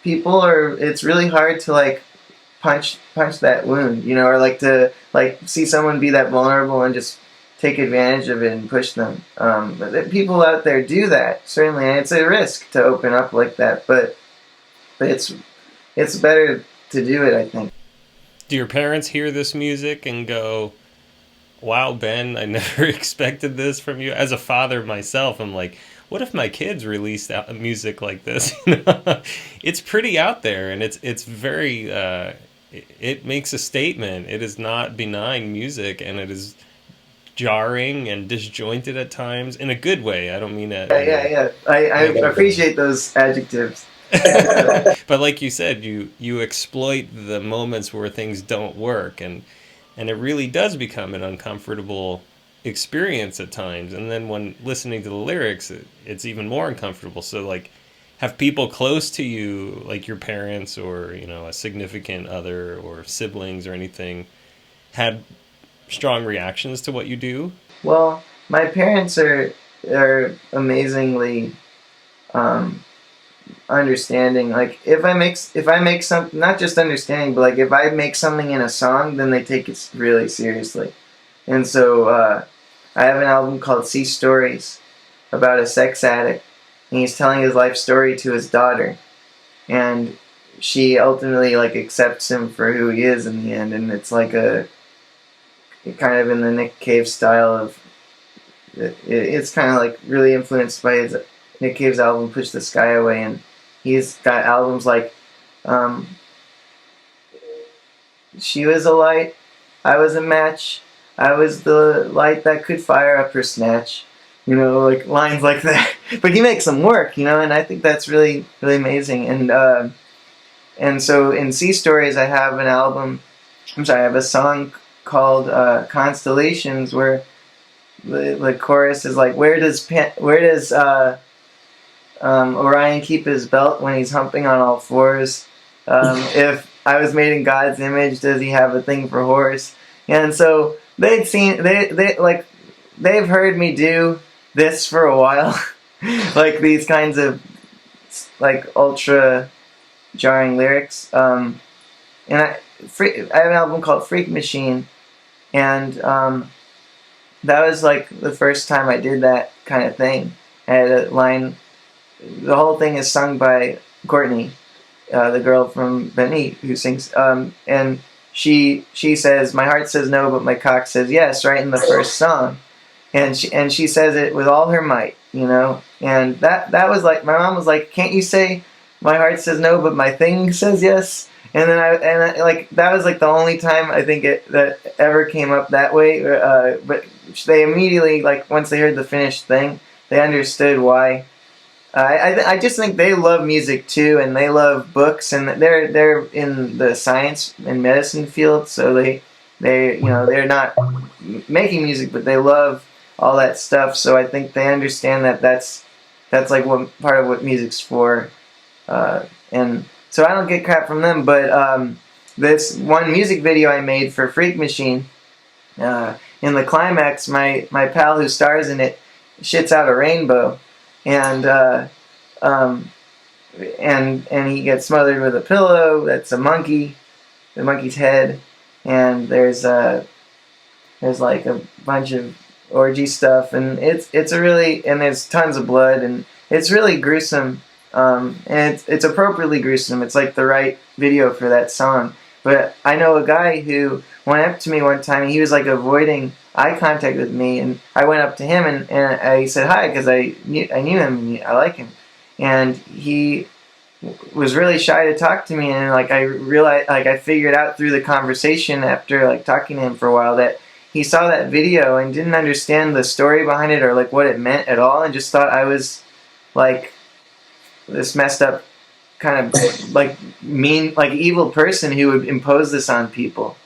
people are. It's really hard to like punch that wound, or like to like see someone be that vulnerable and just take advantage of it and push them. But people out there do that, certainly, and it's a risk to open up like that. But it's better to do it, I think. Do your parents hear this music and go, wow, Ben, I never expected this from you? As a father myself, I'm like, what if my kids released music like this? It's pretty out there, and it's very. It makes a statement. It is not benign music, and it is jarring and disjointed at times in a good way. I don't mean that Yeah, in yeah, a yeah. I appreciate those adjectives. but like you said, you exploit the moments where things don't work, and it really does become an uncomfortable experience at times. And then when listening to the lyrics, it's even more uncomfortable. So like, have people close to you, like your parents or a significant other or siblings or anything, had strong reactions to what you do? Well, my parents are amazingly um, understanding. Like if I make something, not just understanding, but like if I make something in a song, then they take it really seriously. And so I have an album called Sea Stories about a sex addict, and he's telling his life story to his daughter, and she ultimately like accepts him for who he is in the end, and it's like a kind of in the Nick Cave style of it's kind of like really influenced by his Nick Cave's album Push the Sky Away, and he's got albums like um, She Was a Light, I Was a Match, I Was the Light That Could Fire Up Her Snatch, like lines like that. But he makes them work, and I think that's really, really amazing. And so in Sea Stories, I have an album, I have a song called Constellations, where the chorus is like, where does Orion keep his belt when he's humping on all fours? If I was made in God's image, does he have a thing for horse? And so they've heard me do this for a while, like these kinds of like ultra jarring lyrics. And I have an album called Freak Machine, and that was like the first time I did that kind of thing. I had a line. The whole thing is sung by Courtney, the girl from Benny who sings, and she says, "My heart says no, but my cock says yes," right in the first song, and she says it with all her might, and that was like, my mom was like, "Can't you say my heart says no, but my thing says yes?" And then I like, that was like the only time I think that ever came up that way, but they immediately, like, once they heard the finished thing, they understood why. I just think they love music too, and they love books, and they're in the science and medicine field, so they're not making music, but they love all that stuff. So I think they understand that that's like what part of what music's for, and so I don't get crap from them. But this one music video I made for Freak Machine, in the climax, my pal who stars in it shits out a rainbow, and and he gets smothered with a pillow that's a monkey, the monkey's head, and there's like a bunch of orgy stuff, and it's a really, and there's tons of blood, and it's really gruesome, and it's appropriately gruesome. It's like the right video for that song. But I know a guy who went up to me one time, and he was like avoiding eye contact with me, and I went up to him, and I said hi because I knew him, and I like him, and he was really shy to talk to me, and like I realized, like I figured out through the conversation after like talking to him for a while that he saw that video and didn't understand the story behind it or like what it meant at all, and just thought I was like this messed up kind of like mean, like evil person who would impose this on people.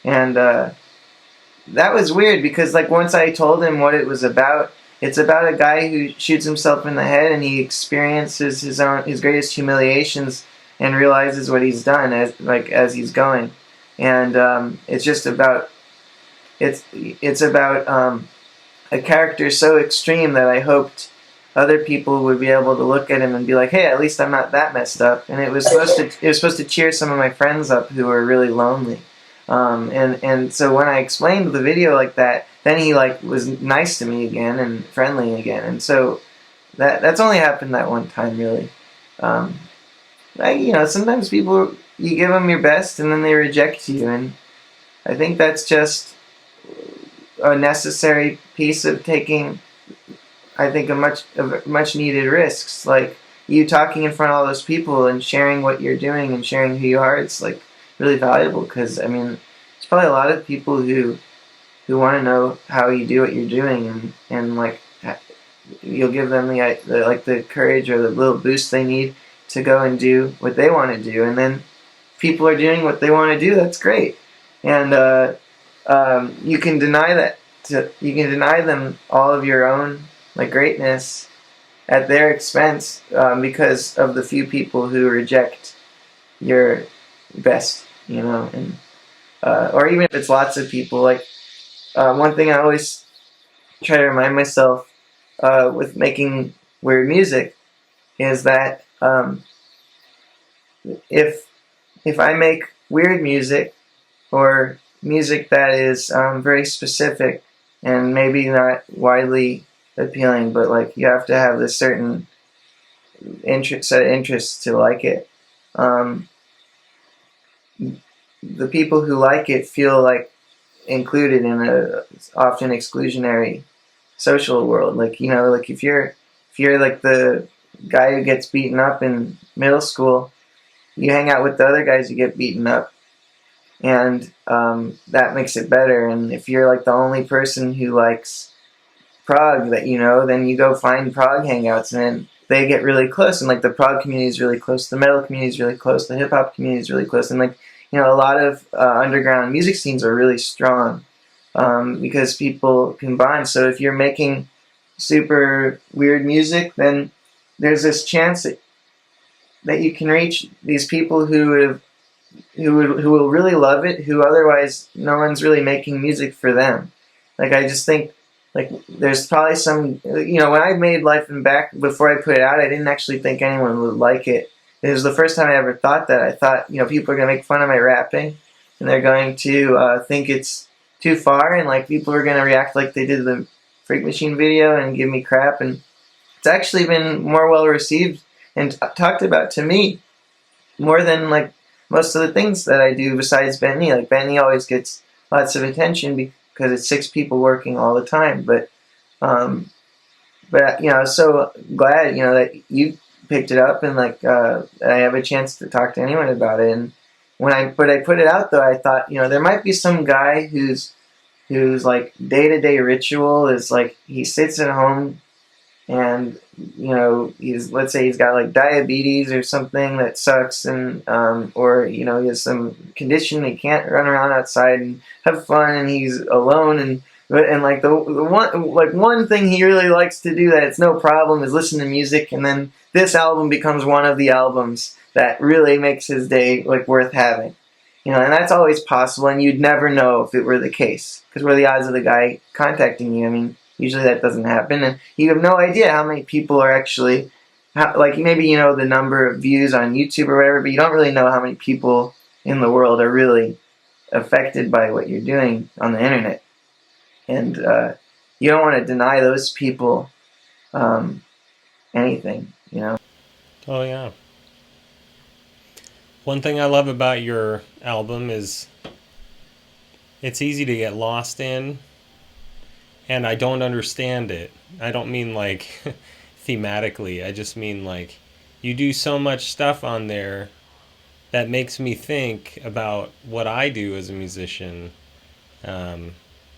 And that was weird because like once I told him what it was about, it's about a guy who shoots himself in the head and he experiences his greatest humiliations and realizes what he's done as he's going. And it's just about it's about a character so extreme that I hoped other people would be able to look at him and be like, "Hey, at least I'm not that messed up." And it was supposed to cheer some of my friends up who were really lonely. And so when I explained the video like that, then he like was nice to me again and friendly again. And so that's only happened that one time really. Sometimes people, you give them your best and then they reject you, and I think that's just a necessary piece of taking, I think, a much needed risks. Like you talking in front of all those people and sharing what you're doing and sharing who you are. It's like really valuable because I mean, there's probably a lot of people who want to know how you do what you're doing, and like you'll give them the courage or the little boost they need to go and do what they want to do, and then if people are doing what they want to do, that's great. And you can deny that. You can deny them all of your own like greatness at their expense because of the few people who reject your best, and or even if it's lots of people. Like one thing I always try to remind myself with making weird music is that if I make weird music or music that is very specific and maybe not widely appealing, but like you have to have this certain set of interests to like it. The people who like it feel like included in a often exclusionary social world. Like like if you're like the guy who gets beaten up in middle school, you hang out with the other guys who get beaten up, and that makes it better. And if you're like the only person who likes prog that then you go find prog hangouts, and then they get really close, and like the prog community is really close, the metal community is really close, the hip hop community is really close, and like a lot of underground music scenes are really strong because people can bond. So if you're making super weird music, then there's this chance that you can reach these people who will really love it, who otherwise no one's really making music for them. Like I just think like there's probably some when I made Life and Back, before I put it out, I didn't actually think anyone would like it. It was the first time I ever thought that. I thought people are gonna make fun of my rapping, and they're going to think it's too far, and like people are gonna react like they did the Freak Machine video and give me crap. And it's actually been more well received and talked about to me more than like most of the things that I do besides Bentley. Like Bentley always gets lots of attention because it's 6 people working all the time. But I was so glad that you picked it up, and like I have a chance to talk to anyone about it. And when I put it out though, I thought there might be some guy whose like day-to-day ritual is like he sits at home and let's say he's got like diabetes or something that sucks, and or he has some condition, he can't run around outside and have fun, and he's alone, and like the one thing he really likes to do that it's no problem is listen to music, and then this album becomes one of the albums that really makes his day like worth having. And that's always possible, and you'd never know if it were the case, because what are the odds of the guy contacting you? I mean, usually that doesn't happen, and you have no idea how many people are actually, like maybe the number of views on YouTube or whatever, but you don't really know how many people in the world are really affected by what you're doing on the internet. And you don't want to deny those people anything. Oh yeah. One thing I love about your album is it's easy to get lost in, and I don't understand it. I don't mean like thematically. I just mean like you do so much stuff on there that makes me think about what I do as a musician. Um,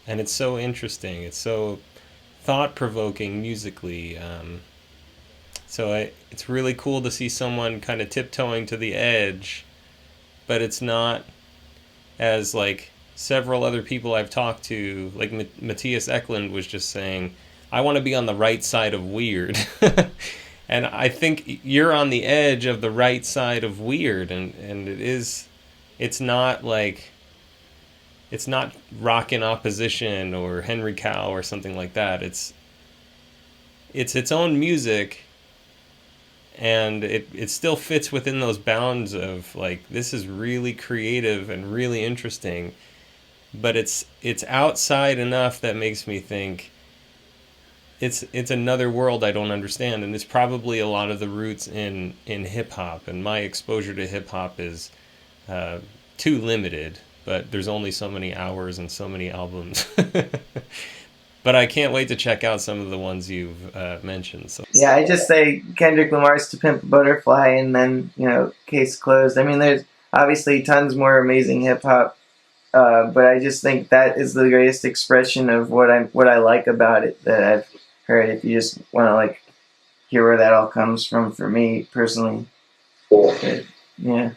and it's so interesting. It's so thought provoking musically. It's really cool to see someone kind of tiptoeing to the edge, but it's not as like several other people I've talked to, like Matthias Eklund was just saying, I want to be on the right side of weird. And I think you're on the edge of the right side of weird, and it's not like, it's not rock in opposition or Henry Cow or something like that. It's its own music, and it still fits within those bounds of like, this is really creative and really interesting, but it's outside enough that makes me think it's another world I don't understand, and it's probably a lot of the roots in hip hop, and my exposure to hip hop is too limited, but there's only so many hours and so many albums. But I can't wait to check out some of the ones you've mentioned. So Yeah, I just say Kendrick Lamar's "To Pimp a Butterfly," and then case closed. I mean, there's obviously tons more amazing hip hop, but I just think that is the greatest expression of what I like about it that I've heard. If you just want to like hear where that all comes from, for me personally, but, yeah.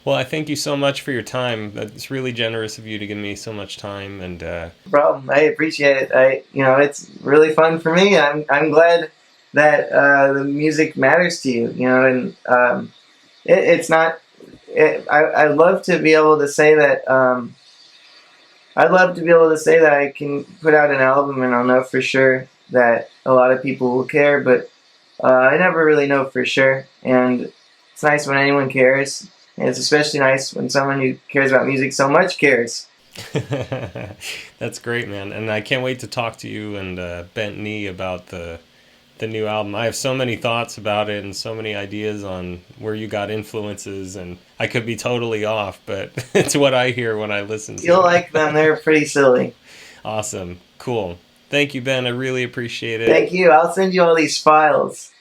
well, I thank you so much for your time. It's really generous of you to give me so much time, and No problem. I appreciate it. It's really fun for me. I'm glad that the music matters to you. And it's not. I'd love to be able to say that. I'd love to be able to say that I can put out an album and I'll know for sure that a lot of people will care, but I never really know for sure. And it's nice when anyone cares. And it's especially nice when someone who cares about music so much cares. that's great, man. And I can't wait to talk to you and Bent Knee about the new album. I have so many thoughts about it and so many ideas on where you got influences, and I could be totally off, but it's what I hear when I listen to You'll it. like them. They're pretty silly. Awesome. Cool. Thank you, Ben. I really appreciate it. Thank you. I'll send you all these files.